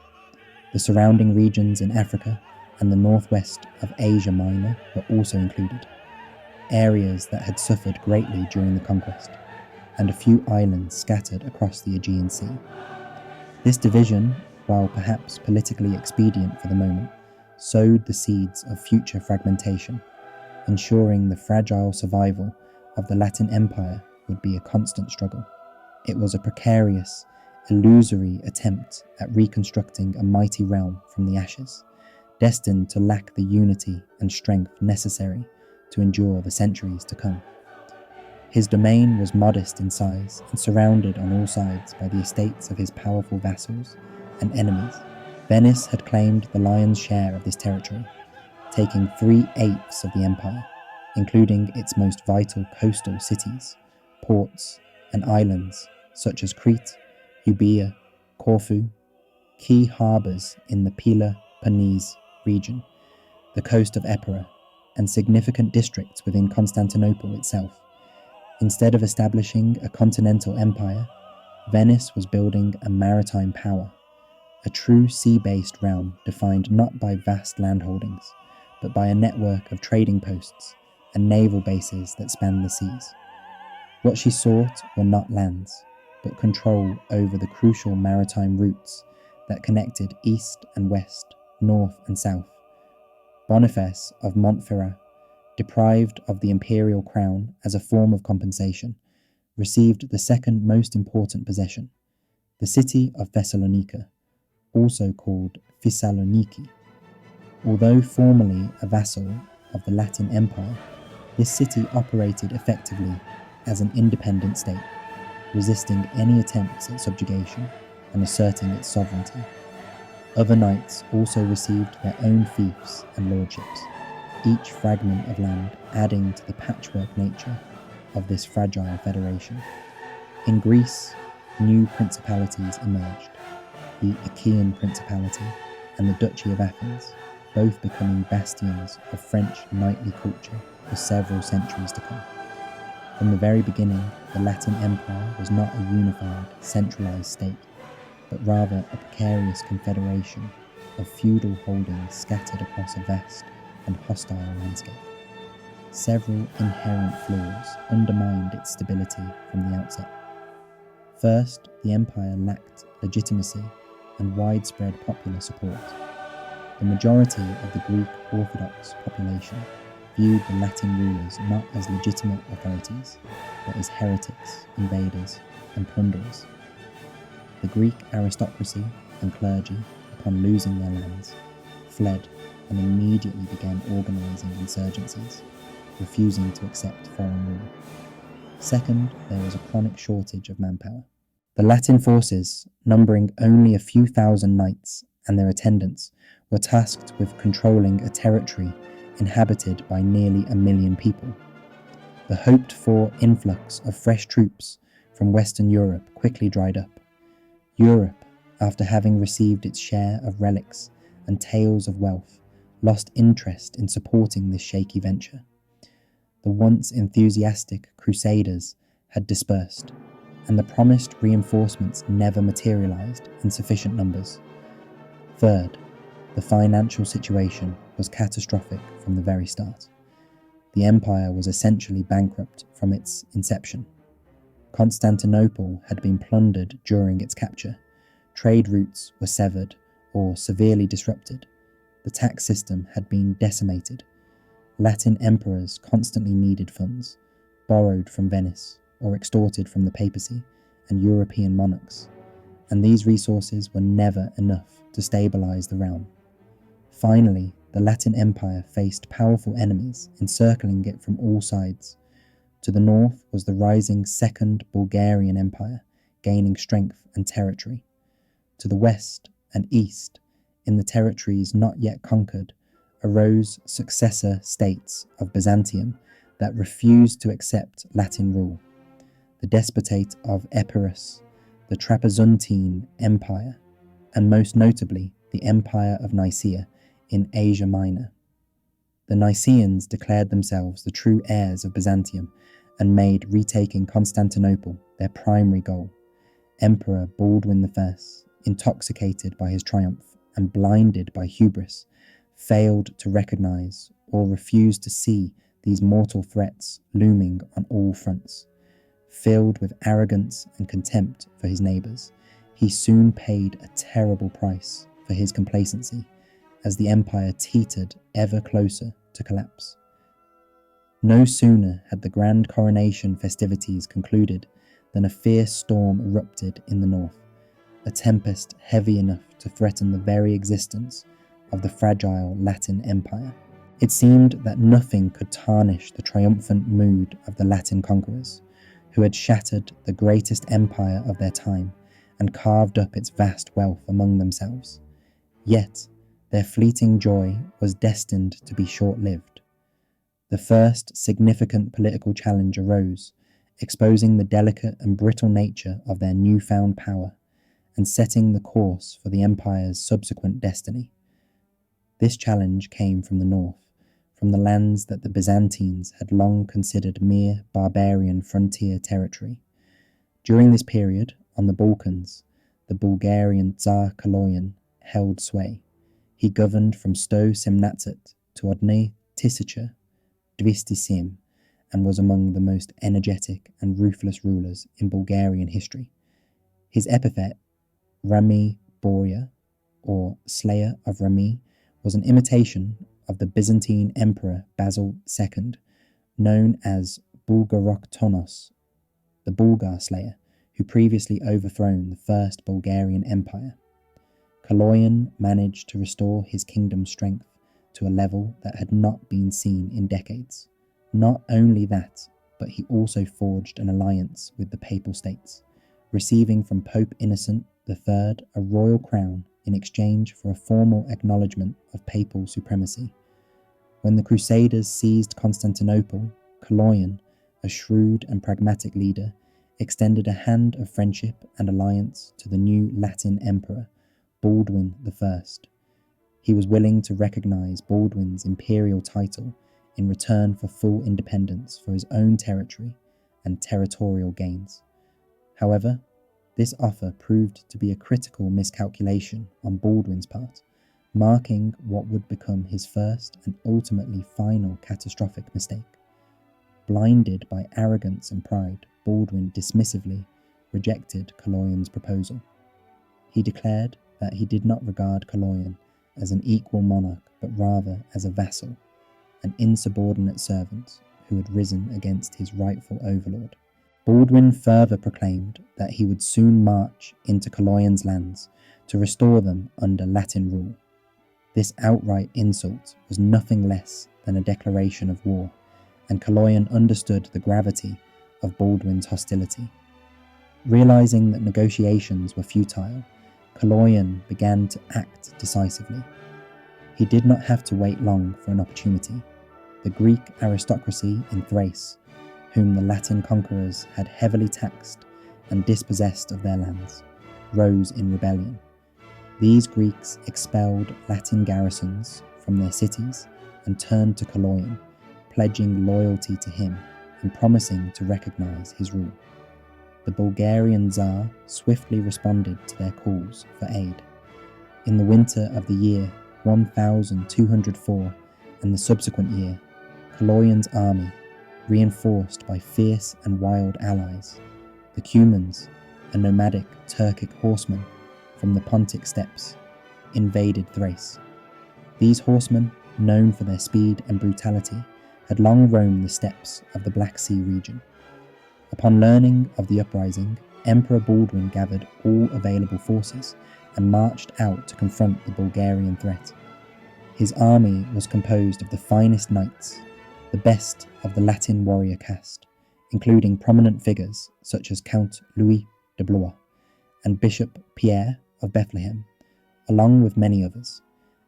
The surrounding regions in Africa and the northwest of Asia Minor were also included, areas that had suffered greatly during the conquest, and a few islands scattered across the Aegean Sea. This division, while perhaps politically expedient for the moment, sowed the seeds of future fragmentation, ensuring the fragile survival of the Latin Empire would be a constant struggle. It was a precarious, illusory attempt at reconstructing a mighty realm from the ashes, destined to lack the unity and strength necessary to endure the centuries to come. His domain was modest in size and surrounded on all sides by the estates of his powerful vassals and enemies. Venice had claimed the lion's share of this territory, taking 3/8 of the empire, including its most vital coastal cities, ports, and islands such as Crete, Euboea, Corfu, key harbours in the Peloponnese region, the coast of Epirus, and significant districts within Constantinople itself. Instead of establishing a continental empire, Venice was building a maritime power, a true sea-based realm defined not by vast landholdings, but by a network of trading posts and naval bases that spanned the seas. What she sought were not lands, but control over the crucial maritime routes that connected east and west, north and south. Boniface of Montferrat, deprived of the imperial crown as a form of compensation, received the second most important possession, the city of Thessalonica, also called Thessaloniki. Although formerly a vassal of the Latin Empire, this city operated effectively as an independent state, resisting any attempts at subjugation and asserting its sovereignty. Other knights also received their own fiefs and lordships, each fragment of land adding to the patchwork nature of this fragile federation. In Greece, new principalities emerged, the Achaean Principality and the Duchy of Athens, both becoming bastions of French knightly culture for several centuries to come. From the very beginning, the Latin Empire was not a unified, centralized state, but rather a precarious confederation of feudal holdings scattered across a vast and hostile landscape. Several inherent flaws undermined its stability from the outset. First, the empire lacked legitimacy and widespread popular support. The majority of the Greek Orthodox population viewed the Latin rulers not as legitimate authorities, but as heretics, invaders, and plunderers. The Greek aristocracy and clergy, upon losing their lands, fled and immediately began organising insurgencies, refusing to accept foreign rule. Second, there was a chronic shortage of manpower. The Latin forces, numbering only a few thousand knights and their attendants, were tasked with controlling a territory inhabited by nearly 1 million people. The hoped-for influx of fresh troops from Western Europe quickly dried up. Europe, after having received its share of relics and tales of wealth, lost interest in supporting this shaky venture. The once enthusiastic Crusaders had dispersed, and the promised reinforcements never materialized in sufficient numbers. Third, the financial situation was catastrophic from the very start. The empire was essentially bankrupt from its inception. Constantinople had been plundered during its capture. Trade routes were severed or severely disrupted. The tax system had been decimated. Latin emperors constantly needed funds, borrowed from Venice or extorted from the papacy and European monarchs, and these resources were never enough to stabilize the realm. Finally, the Latin Empire faced powerful enemies encircling it from all sides. To the north was the rising Second Bulgarian Empire, gaining strength and territory. To the west and east, in the territories not yet conquered, arose successor states of Byzantium that refused to accept Latin rule. The Despotate of Epirus, the Trapezuntine Empire, and most notably the Empire of Nicaea in Asia Minor. The Nicaeans declared themselves the true heirs of Byzantium and made retaking Constantinople their primary goal. Emperor Baldwin I, intoxicated by his triumph and blinded by hubris, failed to recognize or refuse to see these mortal threats looming on all fronts. Filled with arrogance and contempt for his neighbours, he soon paid a terrible price for his complacency as the empire teetered ever closer to collapse. No sooner had the grand coronation festivities concluded than a fierce storm erupted in the north, a tempest heavy enough to threaten the very existence of the fragile Latin Empire. It seemed that nothing could tarnish the triumphant mood of the Latin conquerors, who had shattered the greatest empire of their time and carved up its vast wealth among themselves. Yet, their fleeting joy was destined to be short-lived. The first significant political challenge arose, exposing the delicate and brittle nature of their newfound power and setting the course for the empire's subsequent destiny. This challenge came from the north, from the lands that the Byzantines had long considered mere barbarian frontier territory. During this period, on the Balkans, the Bulgarian Tsar Kaloyan held sway. He governed from Sto Simnatset to Odne Tisicha Dvistisim and was among the most energetic and ruthless rulers in Bulgarian history. His epithet, Rami Boria, or Slayer of Rami, was an imitation of the Byzantine Emperor Basil II, known as Bulgaroktonos, the Bulgar Slayer, who previously overthrown the First Bulgarian Empire. Kaloyan managed to restore his kingdom's strength to a level that had not been seen in decades. Not only that, but he also forged an alliance with the Papal States, receiving from Pope Innocent III a royal crown in exchange for a formal acknowledgement of papal supremacy. When the Crusaders seized Constantinople, Kaloyan, a shrewd and pragmatic leader, extended a hand of friendship and alliance to the new Latin emperor, Baldwin I. He was willing to recognize Baldwin's imperial title in return for full independence for his own territory and territorial gains. However, this offer proved to be a critical miscalculation on Baldwin's part, marking what would become his first and ultimately final catastrophic mistake. Blinded by arrogance and pride, Baldwin dismissively rejected Kaloyan's proposal. He declared that he did not regard Kaloyan as an equal monarch, but rather as a vassal, an insubordinate servant who had risen against his rightful overlord. Baldwin further proclaimed that he would soon march into Kaloyan's lands to restore them under Latin rule. This outright insult was nothing less than a declaration of war, and Kaloyan understood the gravity of Baldwin's hostility. Realizing that negotiations were futile, Kaloyan began to act decisively. He did not have to wait long for an opportunity. The Greek aristocracy in Thrace, whom the Latin conquerors had heavily taxed and dispossessed of their lands, rose in rebellion. These Greeks expelled Latin garrisons from their cities and turned to Kaloyan, pledging loyalty to him and promising to recognize his rule. The Bulgarian Tsar swiftly responded to their calls for aid. In the winter of the year 1204 and the subsequent year, Kaloyan's army, reinforced by fierce and wild allies, the Cumans, a nomadic Turkic horsemen from the Pontic steppes, invaded Thrace. These horsemen, known for their speed and brutality, had long roamed the steppes of the Black Sea region. Upon learning of the uprising, Emperor Baldwin gathered all available forces and marched out to confront the Bulgarian threat. His army was composed of the finest knights, the best of the Latin warrior caste, including prominent figures such as Count Louis de Blois and Bishop Pierre of Bethlehem, along with many others.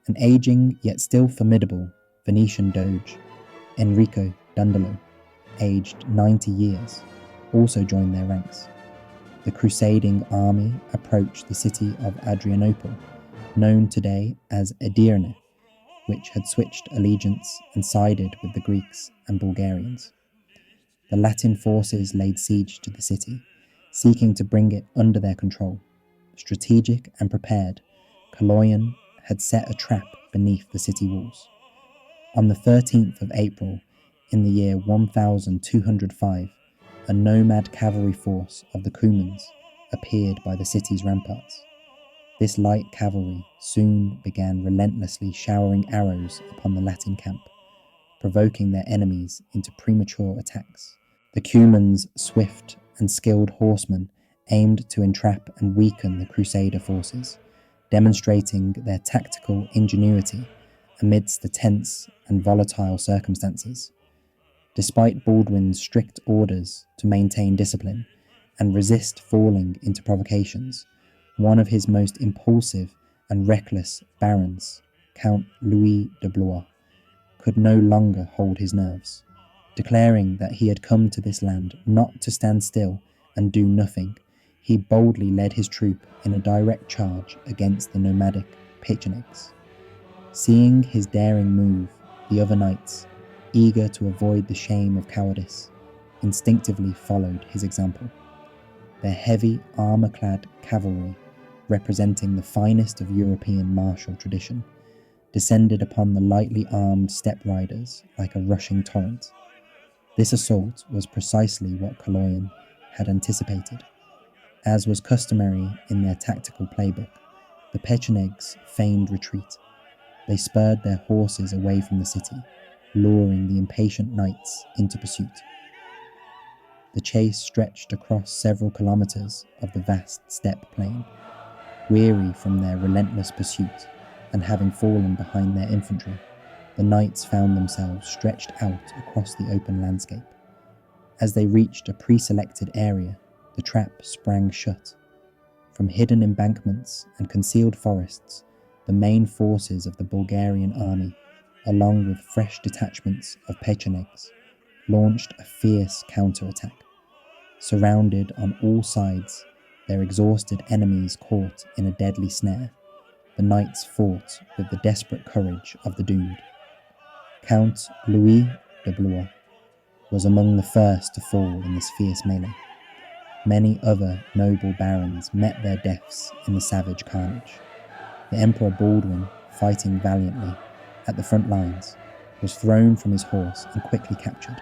An aging yet still formidable Venetian doge, Enrico Dandolo, aged 90 years, also joined their ranks. The crusading army approached the city of Adrianople, known today as Edirne, which had switched allegiance and sided with the Greeks and Bulgarians. The Latin forces laid siege to the city, seeking to bring it under their control. Strategic and prepared, Kaloyan had set a trap beneath the city walls. On the 13th of April, in the year 1205, a nomad cavalry force of the Cumans appeared by the city's ramparts. This light cavalry soon began relentlessly showering arrows upon the Latin camp, provoking their enemies into premature attacks. The Cumans' swift and skilled horsemen aimed to entrap and weaken the Crusader forces, demonstrating their tactical ingenuity amidst the tense and volatile circumstances. Despite Baldwin's strict orders to maintain discipline and resist falling into provocations, one of his most impulsive and reckless barons, Count Louis de Blois, could no longer hold his nerves. Declaring that he had come to this land not to stand still and do nothing, he boldly led his troop in a direct charge against the nomadic Pechenegs. Seeing his daring move, the other knights, eager to avoid the shame of cowardice, instinctively followed his example. Their heavy armour-clad cavalry, representing the finest of European martial tradition, descended upon the lightly armed steppe riders like a rushing torrent. This assault was precisely what Kaloyan had anticipated. As was customary in their tactical playbook, the Pechenegs feigned retreat. They spurred their horses away from the city, luring the impatient knights into pursuit. The chase stretched across several kilometers of the vast steppe plain. Weary from their relentless pursuit, and having fallen behind their infantry, the knights found themselves stretched out across the open landscape. As they reached a pre-selected area, the trap sprang shut. From hidden embankments and concealed forests, the main forces of the Bulgarian army, along with fresh detachments of Pechenegs, launched a fierce counter-attack. Surrounded on all sides, their exhausted enemies caught in a deadly snare, the knights fought with the desperate courage of the doomed. Count Louis de Blois was among the first to fall in this fierce melee. Many other noble barons met their deaths in the savage carnage. The Emperor Baldwin, fighting valiantly at the front lines, was thrown from his horse and quickly captured.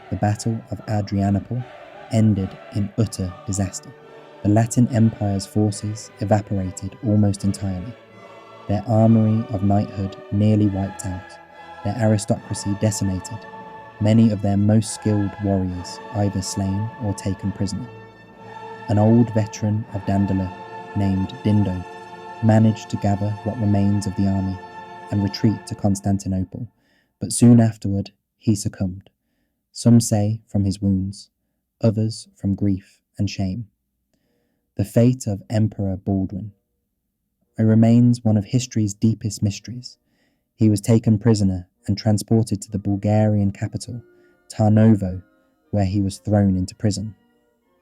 The Battle of Adrianople ended in utter disaster. The Latin Empire's forces evaporated almost entirely, their armoury of knighthood nearly wiped out, their aristocracy decimated, many of their most skilled warriors either slain or taken prisoner. An old veteran of Dandolo, named Dindo, managed to gather what remains of the army and retreat to Constantinople, but soon afterward he succumbed, some say from his wounds, others from grief and shame. The fate of Emperor Baldwin remains one of history's deepest mysteries. He was taken prisoner and transported to the Bulgarian capital, Tarnovo, where he was thrown into prison.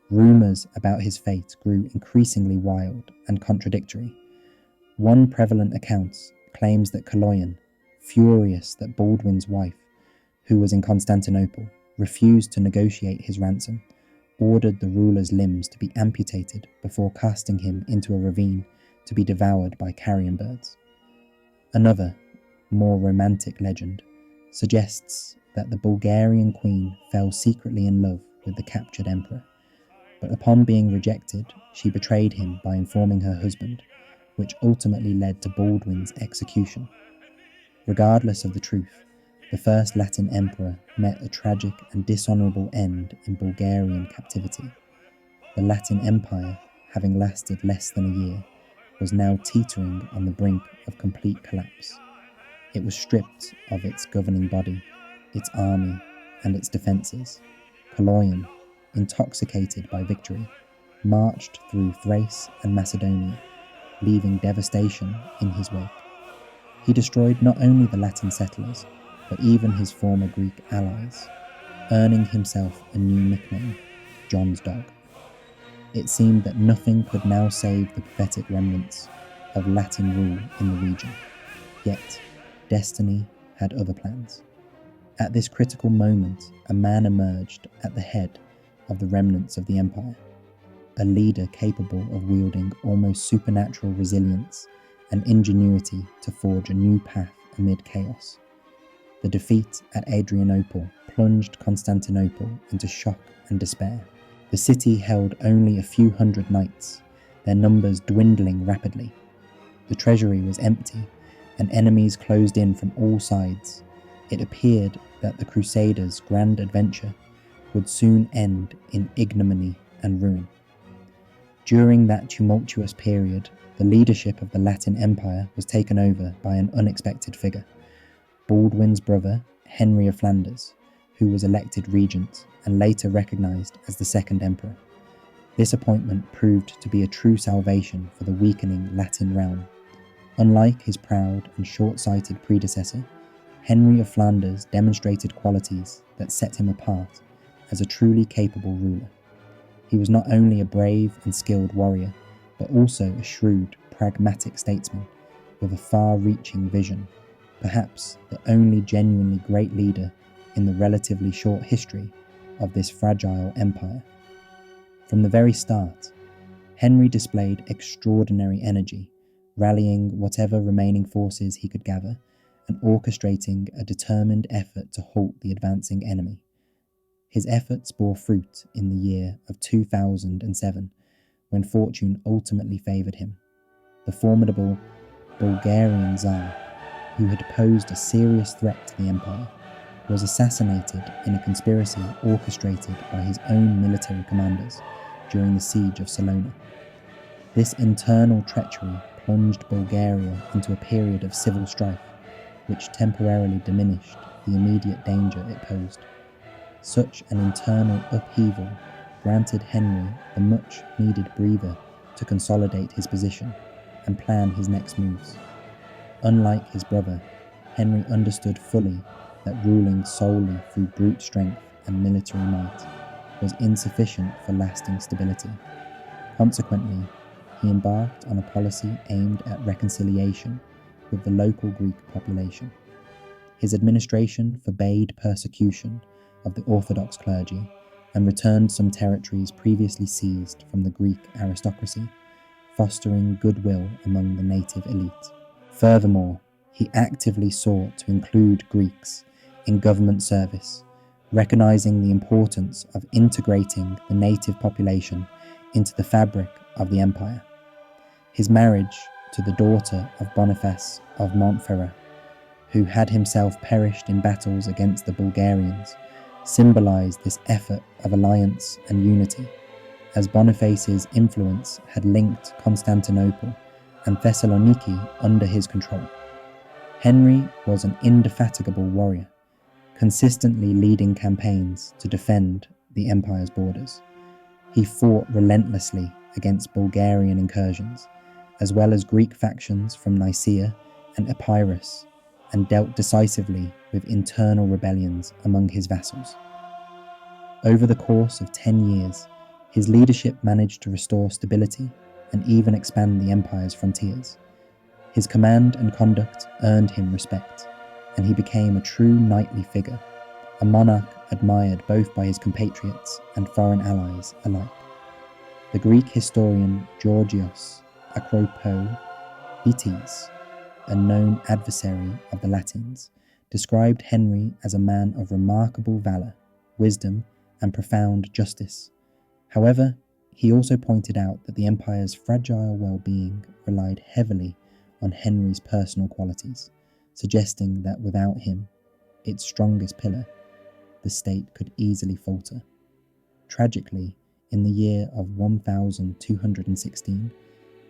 Rumours about his fate grew increasingly wild and contradictory. One prevalent account claims that Kaloyan, furious that Baldwin's wife, who was in Constantinople, refused to negotiate his ransom, ordered the ruler's limbs to be amputated before casting him into a ravine to be devoured by carrion birds. Another, more romantic legend suggests that the Bulgarian queen fell secretly in love with the captured emperor, but upon being rejected, she betrayed him by informing her husband, which ultimately led to Baldwin's execution. Regardless of the truth, the first Latin emperor met a tragic and dishonourable end in Bulgarian captivity. The Latin Empire, having lasted less than a year, was now teetering on the brink of complete collapse. It was stripped of its governing body, its army, and its defences. Kaloyan, intoxicated by victory, marched through Thrace and Macedonia, leaving devastation in his wake. He destroyed not only the Latin settlers, but even his former Greek allies, earning himself a new nickname, John's Dog. It seemed that nothing could now save the pathetic remnants of Latin rule in the region, yet destiny had other plans. At this critical moment, a man emerged at the head of the remnants of the empire, a leader capable of wielding almost supernatural resilience and ingenuity to forge a new path amid chaos. The defeat at Adrianople plunged Constantinople into shock and despair. The city held only a few hundred knights, their numbers dwindling rapidly. The treasury was empty, and enemies closed in from all sides. It appeared that the Crusaders' grand adventure would soon end in ignominy and ruin. During that tumultuous period, the leadership of the Latin Empire was taken over by an unexpected figure, Baldwin's brother, Henry of Flanders, who was elected regent and later recognised as the second emperor. This appointment proved to be a true salvation for the weakening Latin realm. Unlike his proud and short-sighted predecessor, Henry of Flanders demonstrated qualities that set him apart as a truly capable ruler. He was not only a brave and skilled warrior, but also a shrewd, pragmatic statesman with a far-reaching vision, perhaps the only genuinely great leader in the relatively short history of this fragile empire. From the very start, Henry displayed extraordinary energy, rallying whatever remaining forces he could gather and orchestrating a determined effort to halt the advancing enemy. His efforts bore fruit in the year of 2007, when fortune ultimately favoured him. The formidable Bulgarian Tsar, who had posed a serious threat to the empire, was assassinated in a conspiracy orchestrated by his own military commanders during the siege of Salona. This internal treachery plunged Bulgaria into a period of civil strife, which temporarily diminished the immediate danger it posed. Such an internal upheaval granted Henry the much-needed breather to consolidate his position and plan his next moves. Unlike his brother, Henry understood fully that ruling solely through brute strength and military might was insufficient for lasting stability. Consequently, he embarked on a policy aimed at reconciliation with the local Greek population. His administration forbade persecution of the Orthodox clergy and returned some territories previously seized from the Greek aristocracy, fostering goodwill among the native elite. Furthermore, he actively sought to include Greeks in government service, recognizing the importance of integrating the native population into the fabric of the empire. His marriage to the daughter of Boniface of Montferrat, who had himself perished in battles against the Bulgarians, symbolized this effort of alliance and unity, as Boniface's influence had linked Constantinople and Thessaloniki under his control. Henry was an indefatigable warrior, consistently leading campaigns to defend the empire's borders. He fought relentlessly against Bulgarian incursions, as well as Greek factions from Nicaea and Epirus, and dealt decisively with internal rebellions among his vassals. Over the course of 10 years, his leadership managed to restore stability and even expand the empire's frontiers. His command and conduct earned him respect, and he became a true knightly figure, a monarch admired both by his compatriots and foreign allies alike. The Greek historian Georgios Akropoitis, a known adversary of the Latins, described Henry as a man of remarkable valour, wisdom, and profound justice. However, he also pointed out that the empire's fragile well-being relied heavily on Henry's personal qualities, suggesting that without him, its strongest pillar, the state could easily falter. Tragically, in the year of 1216,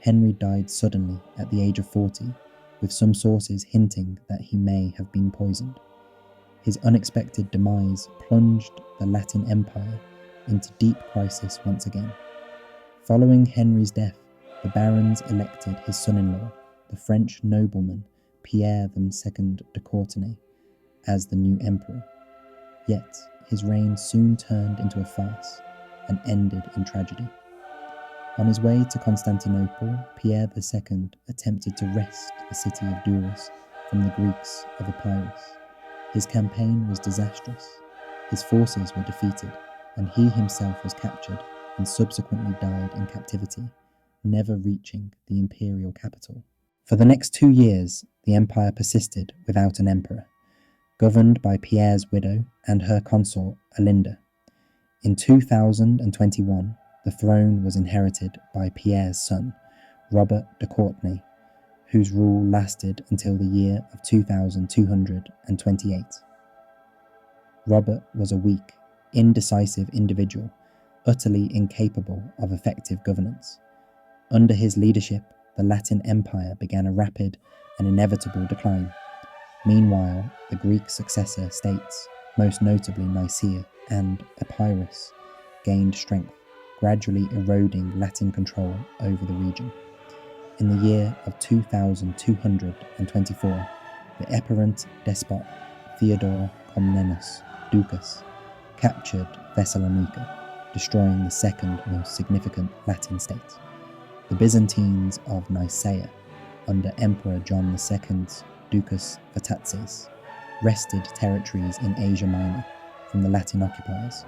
Henry died suddenly at the age of 40, with some sources hinting that he may have been poisoned. His unexpected demise plunged the Latin Empire into deep crisis once again. Following Henry's death, the barons elected his son-in-law, the French nobleman Pierre II de Courtenay, as the new emperor. Yet, his reign soon turned into a farce and ended in tragedy. On his way to Constantinople, Pierre II attempted to wrest the city of Durrës from the Greeks of Epirus. His campaign was disastrous. His forces were defeated, and he himself was captured and subsequently died in captivity, never reaching the imperial capital. For the next 2 years, the empire persisted without an emperor, governed by Pierre's widow and her consort Olinda. In 2021, the throne was inherited by Pierre's son, Robert de Courtenay, whose rule lasted until the year of 2228. Robert was a weak, indecisive individual, utterly incapable of effective governance. Under his leadership, the Latin Empire began a rapid and inevitable decline. Meanwhile, the Greek successor states, most notably Nicaea and Epirus, gained strength, gradually eroding Latin control over the region. in the year of 2224, the Epirant despot Theodore Comnenus Ducas captured Thessalonica, destroying the second most significant Latin state. The Byzantines of Nicaea, under Emperor John II's Ducas Vatatzes, wrested territories in Asia Minor from the Latin occupiers,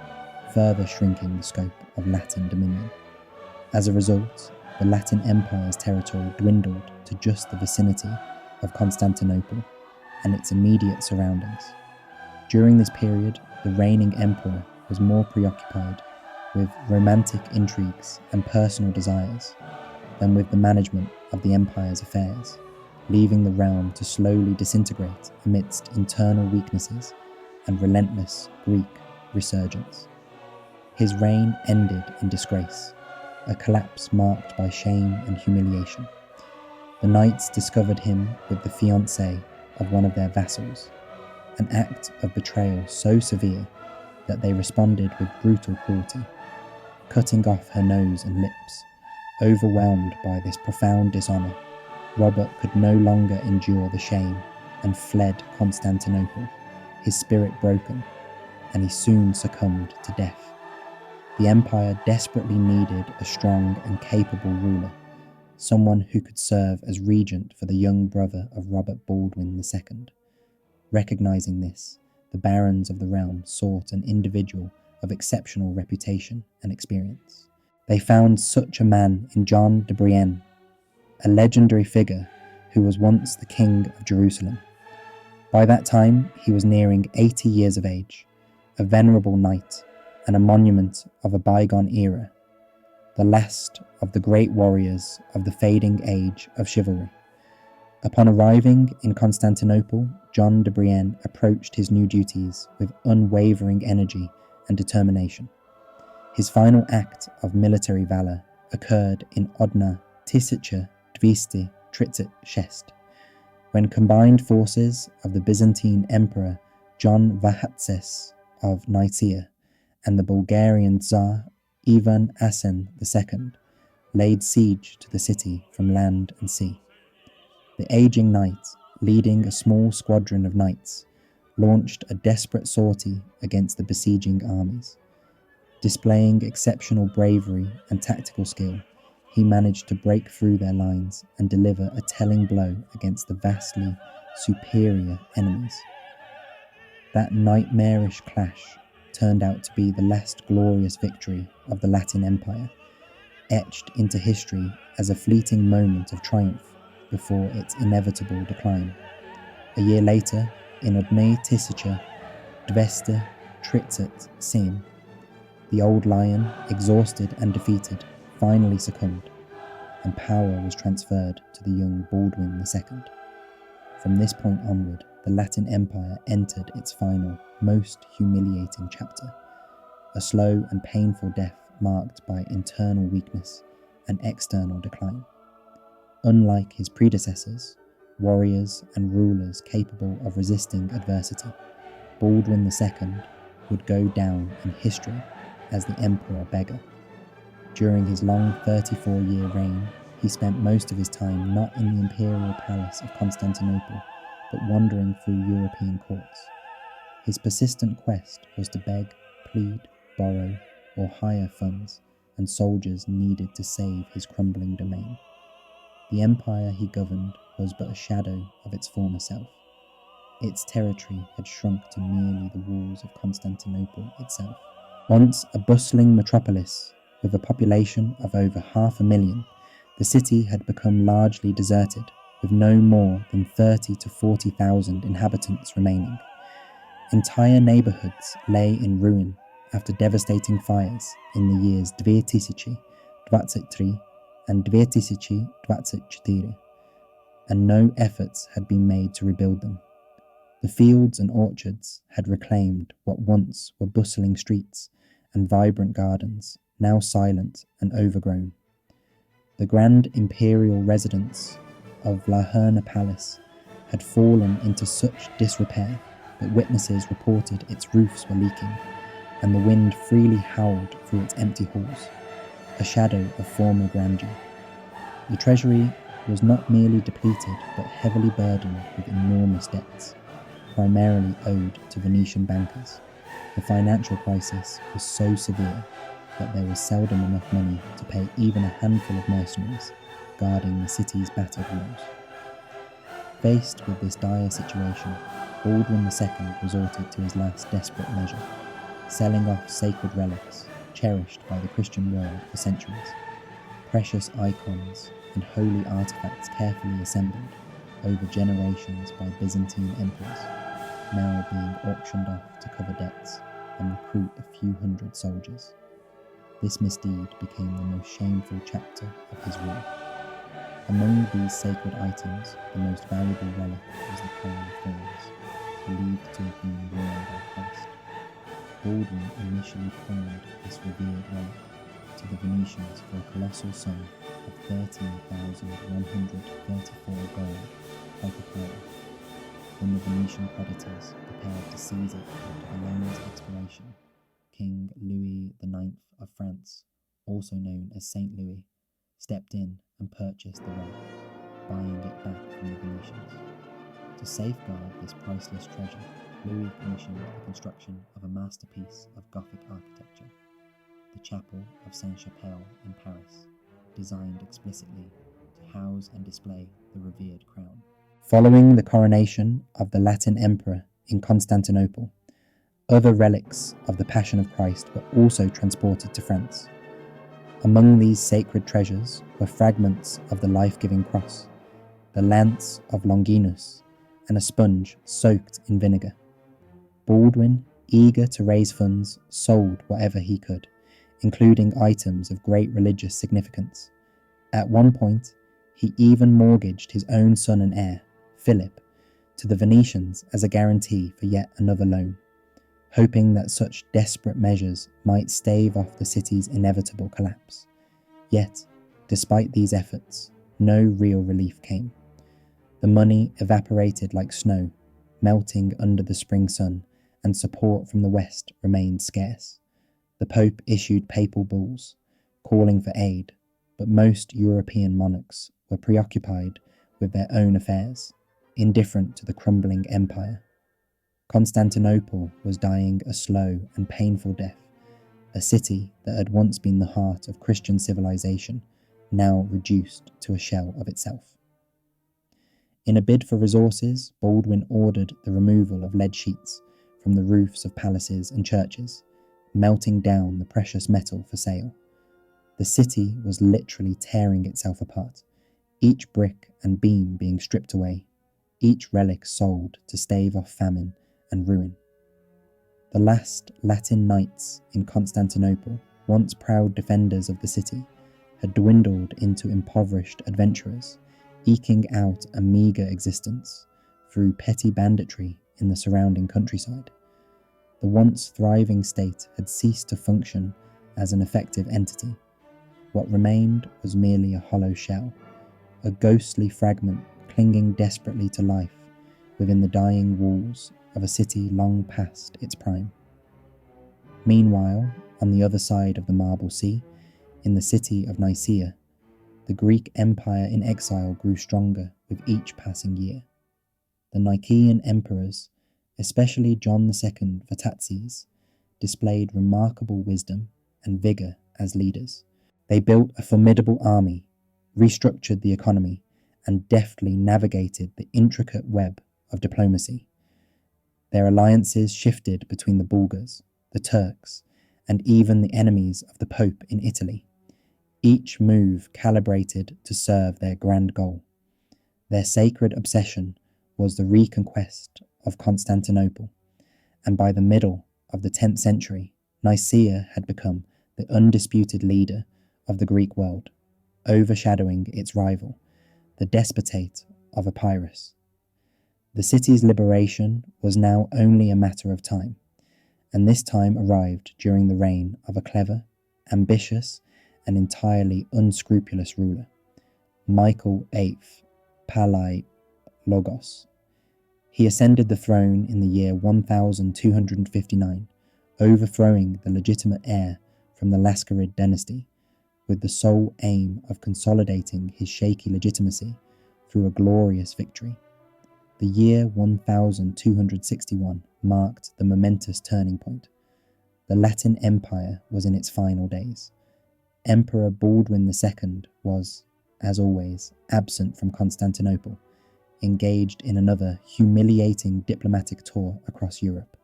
further shrinking the scope of Latin dominion. As a result, the Latin Empire's territory dwindled to just the vicinity of Constantinople and its immediate surroundings. During this period, the reigning emperor was more preoccupied with romantic intrigues and personal desires than with the management of the empire's affairs, leaving the realm to slowly disintegrate amidst internal weaknesses and relentless Greek resurgence. His reign ended in disgrace, a collapse marked by shame and humiliation. The knights discovered him with the fiancée of one of their vassals, an act of betrayal so severe that they responded with brutal cruelty, cutting off her nose and lips. Overwhelmed by this profound dishonour, Robert could no longer endure the shame and fled Constantinople, his spirit broken, and he soon succumbed to death. The empire desperately needed a strong and capable ruler, someone who could serve as regent for the young brother of Robert Baldwin II. Recognizing this, the barons of the realm sought an individual of exceptional reputation and experience. They found such a man in John de Brienne, a legendary figure who was once the king of Jerusalem. By that time, he was nearing 80 years of age, a venerable knight and a monument of a bygone era, the last of the great warriors of the fading age of chivalry. Upon arriving in Constantinople, John de Brienne approached his new duties with unwavering energy and determination. His final act of military valour occurred in Odna 1236, when combined forces of the Byzantine Emperor John Vatatzes of Nicaea and the Bulgarian Tsar Ivan Asen II laid siege to the city from land and sea. The aging knight, leading a small squadron of knights, launched a desperate sortie against the besieging armies. Displaying exceptional bravery and tactical skill, he managed to break through their lines and deliver a telling blow against the vastly superior enemies. That nightmarish clash turned out to be the last glorious victory of the Latin Empire, etched into history as a fleeting moment of triumph before its inevitable decline. A year later, in Odne 1237, the old lion, exhausted and defeated, finally succumbed, and power was transferred to the young Baldwin II. From this point onward, the Latin Empire entered its final, most humiliating chapter, a slow and painful death marked by internal weakness and external decline. Unlike his predecessors, warriors and rulers capable of resisting adversity, Baldwin II would go down in history as the Emperor Beggar. During his long 34-year reign, he spent most of his time not in the imperial palace of Constantinople, but wandering through European courts. His persistent quest was to beg, plead, borrow, or hire funds and soldiers needed to save his crumbling domain. The empire he governed was but a shadow of its former self. Its territory had shrunk to merely the walls of Constantinople itself. Once a bustling metropolis with a population of over 500,000, the city had become largely deserted, with no more than 30 to 40,000 inhabitants remaining. Entire neighbourhoods lay in ruin after devastating fires in the years 2023 and 2024, and no efforts had been made to rebuild them. The fields and orchards had reclaimed what once were bustling streets and vibrant gardens, now silent and overgrown. The grand imperial residence of Laherna Palace had fallen into such disrepair that witnesses reported its roofs were leaking, and the wind freely howled through its empty halls, a shadow of former grandeur. The treasury was not merely depleted but heavily burdened with enormous debts, primarily owed to Venetian bankers. The financial crisis was so severe that there was seldom enough money to pay even a handful of mercenaries guarding the city's battered walls. Faced with this dire situation, Baldwin II resorted to his last desperate measure, selling off sacred relics cherished by the Christian world for centuries, precious icons and holy artifacts carefully assembled over generations by Byzantine emperors, now being auctioned off to cover debts and recruit a few hundred soldiers. This misdeed became the most shameful chapter of his rule. Among these sacred items, the most valuable relic was the crown of thorns, believed to have been worn by Christ. Baldwin initially pawned this revered relic to the Venetians for a colossal sum of 13,134 gold piper. When the Venetian creditors prepared to seize it after the loan's expiration, King Louis IX of France, also known as Saint Louis, stepped in and purchased the relic, buying it back from the Venetians. To safeguard this priceless treasure, Louis commissioned the construction of a masterpiece of Gothic architecture, the Chapel of Sainte-Chapelle in Paris, designed explicitly to house and display the revered crown. Following the coronation of the Latin Emperor in Constantinople, other relics of the Passion of Christ were also transported to France. Among these sacred treasures were fragments of the life-giving cross, the lance of Longinus, and a sponge soaked in vinegar. Baldwin, eager to raise funds, sold whatever he could, including items of great religious significance. At one point, he even mortgaged his own son and heir, Philip, to the Venetians as a guarantee for yet another loan, hoping that such desperate measures might stave off the city's inevitable collapse. Yet, despite these efforts, no real relief came. The money evaporated like snow, melting under the spring sun, and support from the West remained scarce. The Pope issued papal bulls, calling for aid, but most European monarchs were preoccupied with their own affairs, indifferent to the crumbling empire. Constantinople was dying a slow and painful death, a city that had once been the heart of Christian civilization, now reduced to a shell of itself. In a bid for resources, Baldwin ordered the removal of lead sheets from the roofs of palaces and churches, melting down the precious metal for sale. The city was literally tearing itself apart, each brick and beam being stripped away, each relic sold to stave off famine and ruin. The last Latin knights in Constantinople, once proud defenders of the city, had dwindled into impoverished adventurers, eking out a meagre existence through petty banditry in the surrounding countryside. The once thriving state had ceased to function as an effective entity. What remained was merely a hollow shell, a ghostly fragment clinging desperately to life within the dying walls of a city long past its prime. Meanwhile, on the other side of the Marble Sea, in the city of Nicaea, the Greek Empire in exile grew stronger with each passing year. The Nicaean emperors, especially John II Vatatzes, displayed remarkable wisdom and vigour as leaders. They built a formidable army, restructured the economy, and deftly navigated the intricate web of diplomacy. Their alliances shifted between the Bulgars, the Turks, and even the enemies of the Pope in Italy, each move calibrated to serve their grand goal. Their sacred obsession was the reconquest of Constantinople, and by the middle of the 10th century, Nicaea had become the undisputed leader of the Greek world, overshadowing its rival, the despotate of Epirus. The city's liberation was now only a matter of time, and this time arrived during the reign of a clever, ambitious, and entirely unscrupulous ruler, Michael VIII Palaiologos. He ascended the throne in the year 1259, overthrowing the legitimate heir from the Lascarid dynasty, with the sole aim of consolidating his shaky legitimacy through a glorious victory. The year 1261 marked the momentous turning point. The Latin Empire was in its final days. Emperor Baldwin II was, as always, absent from Constantinople, engaged in another humiliating diplomatic tour across Europe.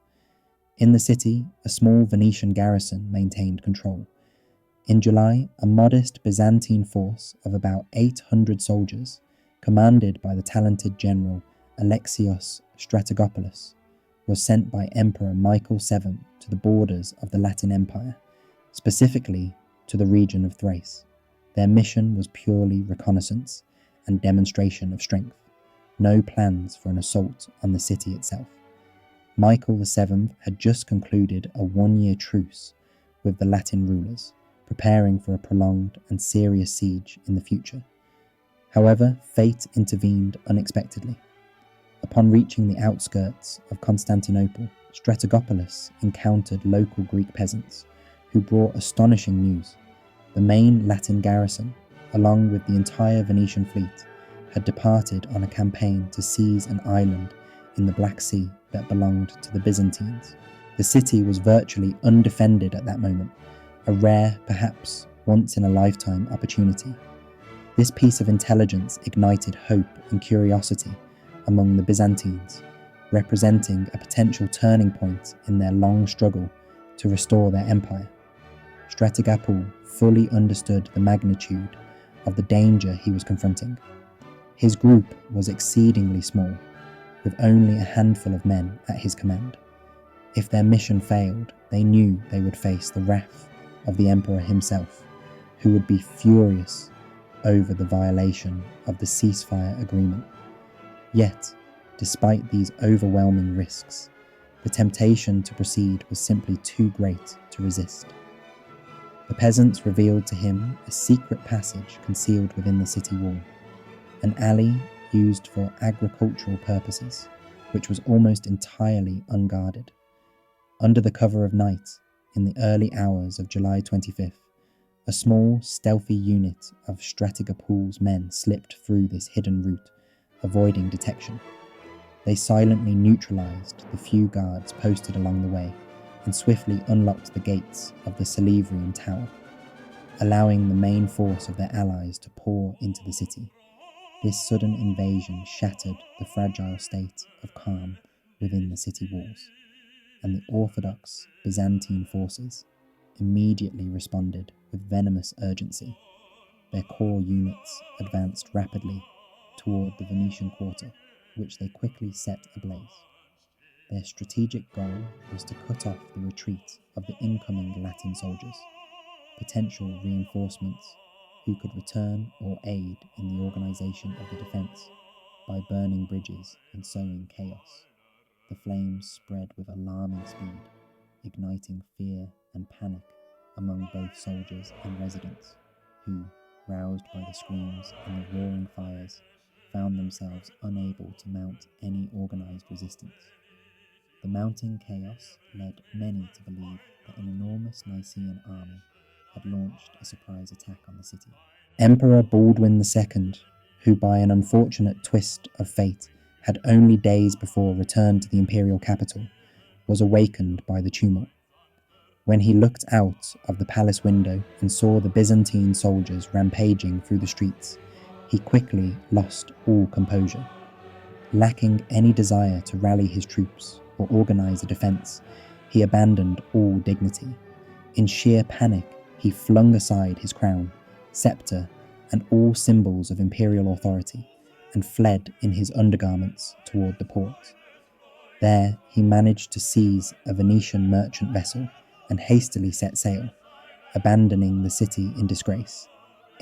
In the city, a small Venetian garrison maintained control. In July, a modest Byzantine force of about 800 soldiers, commanded by the talented general Alexios Strategopoulos, was sent by Emperor Michael VII to the borders of the Latin Empire, specifically to the region of Thrace. Their mission was purely reconnaissance and demonstration of strength, no plans for an assault on the city itself. Michael VII had just concluded a one-year truce with the Latin rulers, preparing for a prolonged and serious siege in the future. However, fate intervened unexpectedly. Upon reaching the outskirts of Constantinople, Strategopoulos encountered local Greek peasants who brought astonishing news. The main Latin garrison, along with the entire Venetian fleet, had departed on a campaign to seize an island in the Black Sea that belonged to the Byzantines. The city was virtually undefended at that moment, a rare, perhaps once-in-a-lifetime opportunity. This piece of intelligence ignited hope and curiosity among the Byzantines, representing a potential turning point in their long struggle to restore their empire. Strategopoulos fully understood the magnitude of the danger he was confronting. His group was exceedingly small, with only a handful of men at his command. If their mission failed, they knew they would face the wrath of the emperor himself, who would be furious over the violation of the ceasefire agreement. Yet, despite these overwhelming risks, the temptation to proceed was simply too great to resist. The peasants revealed to him a secret passage concealed within the city wall, an alley used for agricultural purposes, which was almost entirely unguarded. Under the cover of night, in the early hours of July 25th, a small, stealthy unit of Strategopoulos' men slipped through this hidden route, avoiding detection. They silently neutralized the few guards posted along the way and swiftly unlocked the gates of the Salivrian Tower, allowing the main force of their allies to pour into the city. This sudden invasion shattered the fragile state of calm within the city walls, and the orthodox Byzantine forces immediately responded with venomous urgency. Their core units advanced rapidly toward the Venetian quarter, which they quickly set ablaze. Their strategic goal was to cut off the retreat of the incoming Latin soldiers, potential reinforcements who could return or aid in the organization of the defense by burning bridges and sowing chaos. The flames spread with alarming speed, igniting fear and panic among both soldiers and residents, who, roused by the screams and the roaring fires, found themselves unable to mount any organized resistance. The mounting chaos led many to believe that an enormous Nicene army had launched a surprise attack on the city. Emperor Baldwin II, who by an unfortunate twist of fate had only days before returned to the imperial capital, was awakened by the tumult. When he looked out of the palace window and saw the Byzantine soldiers rampaging through the streets, he quickly lost all composure. Lacking any desire to rally his troops or organize a defense, he abandoned all dignity. In sheer panic, he flung aside his crown, scepter, and all symbols of imperial authority, and fled in his undergarments toward the port. There he managed to seize a Venetian merchant vessel and hastily set sail, abandoning the city in disgrace,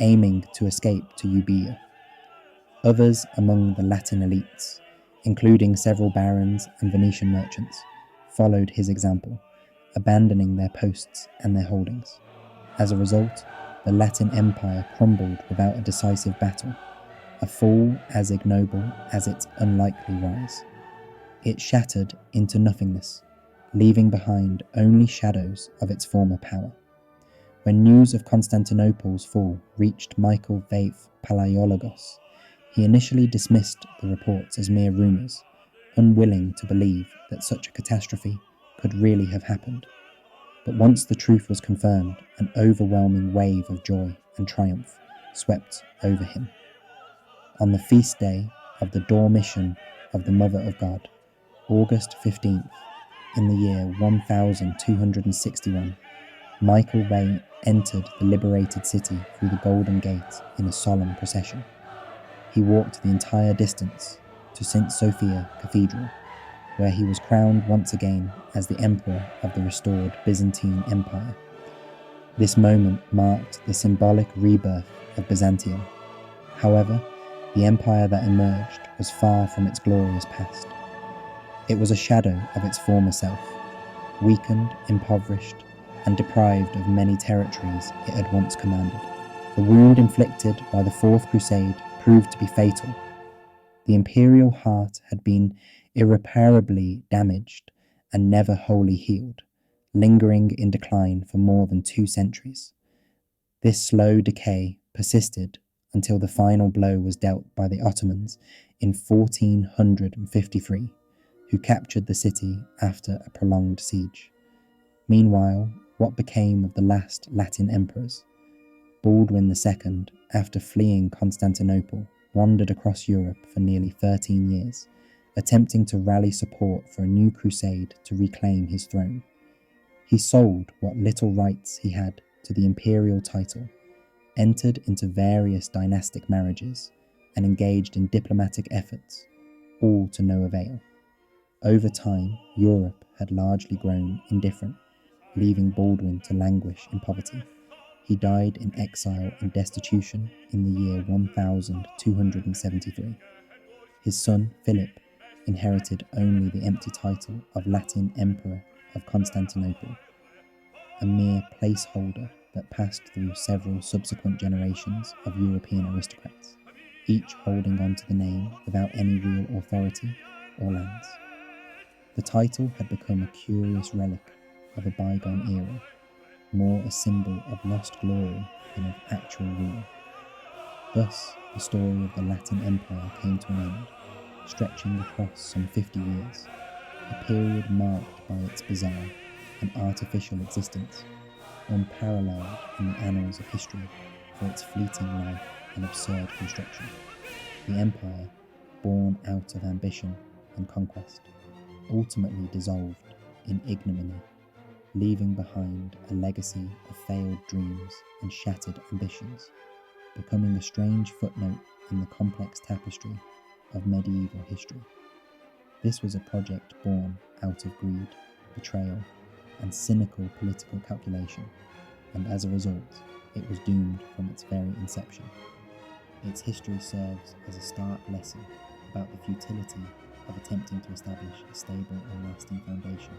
aiming to escape to Euboea. Others among the Latin elites, including several barons and Venetian merchants, followed his example, abandoning their posts and their holdings. As a result, the Latin Empire crumbled without a decisive battle, a fall as ignoble as its unlikely rise. It shattered into nothingness, leaving behind only shadows of its former power. When news of Constantinople's fall reached Michael VIII Palaiologos, he initially dismissed the reports as mere rumours, unwilling to believe that such a catastrophe could really have happened. But once the truth was confirmed, an overwhelming wave of joy and triumph swept over him. On the feast day of the Dormition of the Mother of God, August 15th, in the year 1261, Michael VIII entered the liberated city through the Golden Gate in a solemn procession. He walked the entire distance to St. Sophia Cathedral, where he was crowned once again as the emperor of the restored Byzantine Empire. This moment marked the symbolic rebirth of Byzantium. However, the empire that emerged was far from its glorious past. It was a shadow of its former self, weakened, impoverished, and deprived of many territories it had once commanded. The wound inflicted by the Fourth Crusade proved to be fatal. The imperial heart had been irreparably damaged and never wholly healed, lingering in decline for more than 2 centuries. This slow decay persisted until the final blow was dealt by the Ottomans in 1453, who captured the city after a prolonged siege. Meanwhile, what became of the last Latin emperors? Baldwin II, after fleeing Constantinople, wandered across Europe for nearly 13 years, attempting to rally support for a new crusade to reclaim his throne. He sold what little rights he had to the imperial title, entered into various dynastic marriages, and engaged in diplomatic efforts, all to no avail. Over time, Europe had largely grown indifferent, leaving Baldwin to languish in poverty. He died in exile and destitution in the year 1273. His son, Philip, inherited only the empty title of Latin Emperor of Constantinople, a mere placeholder that passed through several subsequent generations of European aristocrats, each holding on to the name without any real authority or lands. The title had become a curious relic of a bygone era, more a symbol of lost glory than of actual rule. Thus, the story of the Latin Empire came to an end, stretching across some 50 years, a period marked by its bizarre and artificial existence, unparalleled in the annals of history for its fleeting life and absurd construction. The empire, born out of ambition and conquest, ultimately dissolved in ignominy, leaving behind a legacy of failed dreams and shattered ambitions, becoming a strange footnote in the complex tapestry of medieval history. This was a project born out of greed, betrayal, and cynical political calculation, and as a result, it was doomed from its very inception. Its history serves as a stark lesson about the futility of attempting to establish a stable and lasting foundation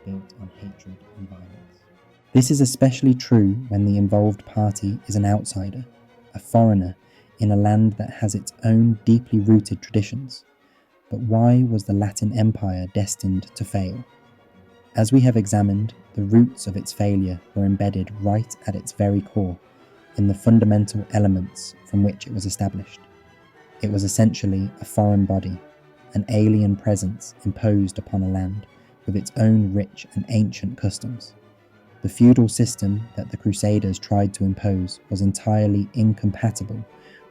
built on hatred and violence. This is especially true when the involved party is an outsider, a foreigner in a land that has its own deeply rooted traditions. But why was the Latin Empire destined to fail? As we have examined, the roots of its failure were embedded right at its very core, in the fundamental elements from which it was established. It was essentially a foreign body, an alien presence imposed upon a land with its own rich and ancient customs. The feudal system that the Crusaders tried to impose was entirely incompatible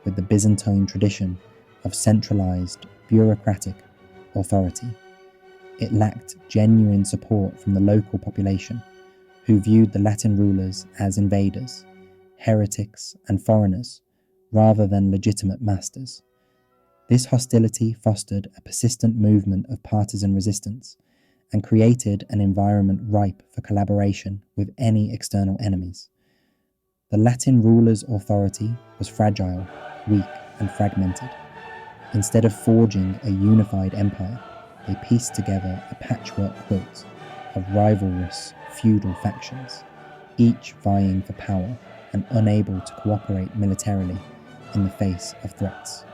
with the Byzantine tradition of centralized, bureaucratic authority. It lacked genuine support from the local population, who viewed the Latin rulers as invaders, heretics, and foreigners, rather than legitimate masters. This hostility fostered a persistent movement of partisan resistance and created an environment ripe for collaboration with any external enemies. The Latin rulers' authority was fragile, weak, and fragmented. Instead of forging a unified empire, they pieced together a patchwork quilt of rivalrous feudal factions, each vying for power and unable to cooperate militarily in the face of threats.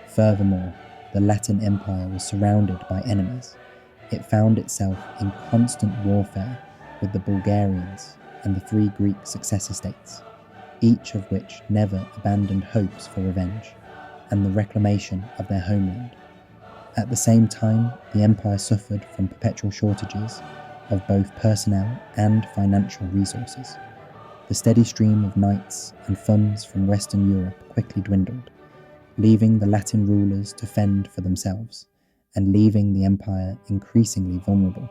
Furthermore, the Latin Empire was surrounded by enemies. It found itself in constant warfare with the Bulgarians, and the 3 Greek successor states, each of which never abandoned hopes for revenge and the reclamation of their homeland. At the same time, the empire suffered from perpetual shortages of both personnel and financial resources. The steady stream of knights and funds from Western Europe quickly dwindled, leaving the Latin rulers to fend for themselves and leaving the empire increasingly vulnerable.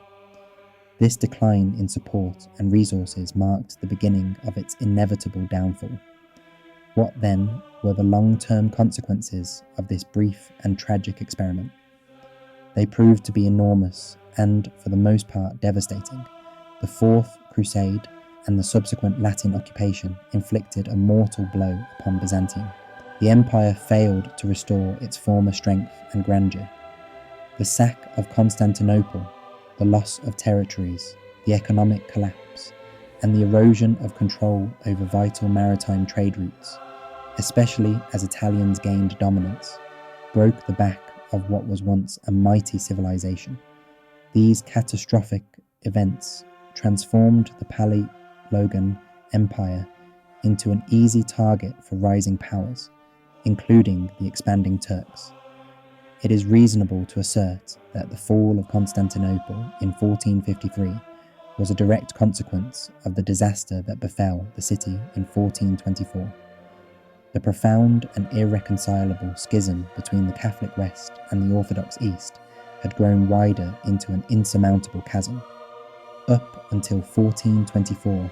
This decline in support and resources marked the beginning of its inevitable downfall. What then were the long-term consequences of this brief and tragic experiment? They proved to be enormous and, for the most part, devastating. The Fourth Crusade and the subsequent Latin occupation inflicted a mortal blow upon Byzantium. The empire failed to restore its former strength and grandeur. The sack of Constantinople, the loss of territories, the economic collapse, and the erosion of control over vital maritime trade routes, especially as Italians gained dominance, broke the back of what was once a mighty civilization. These catastrophic events transformed the Paleologan Empire into an easy target for rising powers, including the expanding Turks. It is reasonable to assert that the fall of Constantinople in 1453 was a direct consequence of the disaster that befell the city in 1424. The profound and irreconcilable schism between the Catholic West and the Orthodox East had grown wider into an insurmountable chasm. Up until 1424,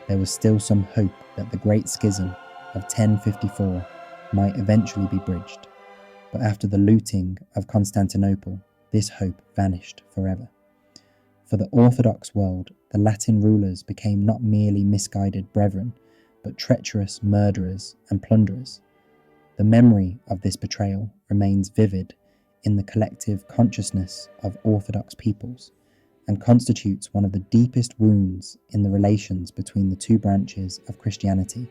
there was still some hope that the Great Schism of 1054 might eventually be bridged, but after the looting of Constantinople, this hope vanished forever. For the Orthodox world, the Latin rulers became not merely misguided brethren, but treacherous murderers and plunderers. The memory of this betrayal remains vivid in the collective consciousness of Orthodox peoples and constitutes one of the deepest wounds in the relations between the 2 branches of Christianity.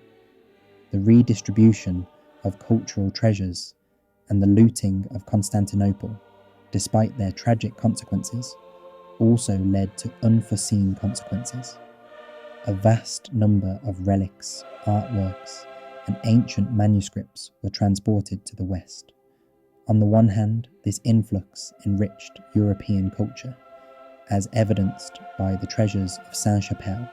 The redistribution of cultural treasures and the looting of Constantinople, despite their tragic consequences, also led to unforeseen consequences. A vast number of relics, artworks, and ancient manuscripts were transported to the West. On the one hand, this influx enriched European culture, as evidenced by the treasures of Sainte-Chapelle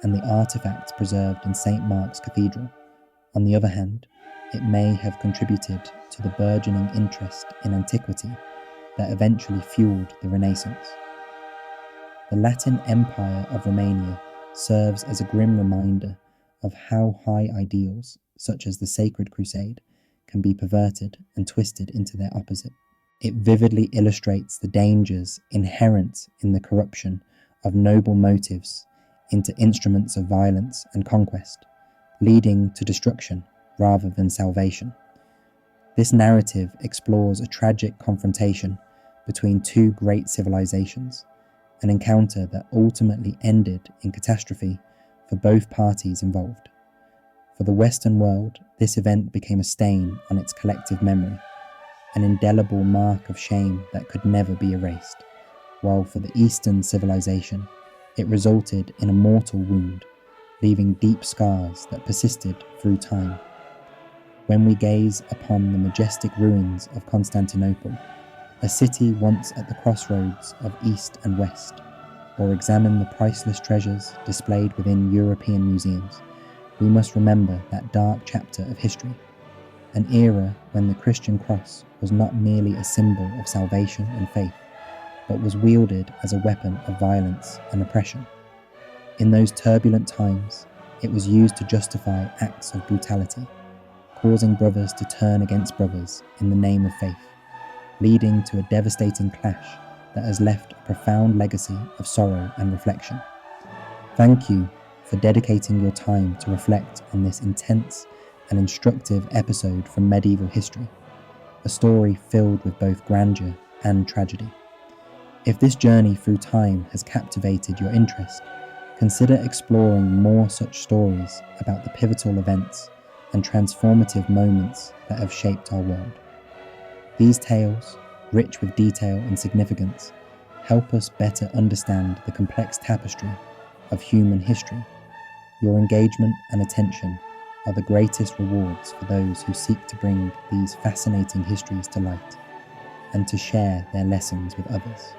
and the artifacts preserved in St. Mark's Cathedral. On the other hand, it may have contributed to the burgeoning interest in antiquity that eventually fueled the Renaissance. The Latin Empire of Romania serves as a grim reminder of how high ideals, such as the Sacred Crusade, can be perverted and twisted into their opposite. It vividly illustrates the dangers inherent in the corruption of noble motives into instruments of violence and conquest, leading to destruction rather than salvation. This narrative explores a tragic confrontation between 2 great civilizations, an encounter that ultimately ended in catastrophe for both parties involved. For the Western world, this event became a stain on its collective memory, an indelible mark of shame that could never be erased, while for the Eastern civilization, it resulted in a mortal wound, leaving deep scars that persisted through time. When we gaze upon the majestic ruins of Constantinople, a city once at the crossroads of East and West, or examine the priceless treasures displayed within European museums, we must remember that dark chapter of history, an era when the Christian cross was not merely a symbol of salvation and faith, but was wielded as a weapon of violence and oppression. In those turbulent times, it was used to justify acts of brutality, causing brothers to turn against brothers in the name of faith, leading to a devastating clash that has left a profound legacy of sorrow and reflection. Thank you for dedicating your time to reflect on this intense and instructive episode from medieval history, a story filled with both grandeur and tragedy. If this journey through time has captivated your interest, consider exploring more such stories about the pivotal events and transformative moments that have shaped our world. These tales, rich with detail and significance, help us better understand the complex tapestry of human history Your engagement and attention are the greatest rewards for those who seek to bring these fascinating histories to light and to share their lessons with others.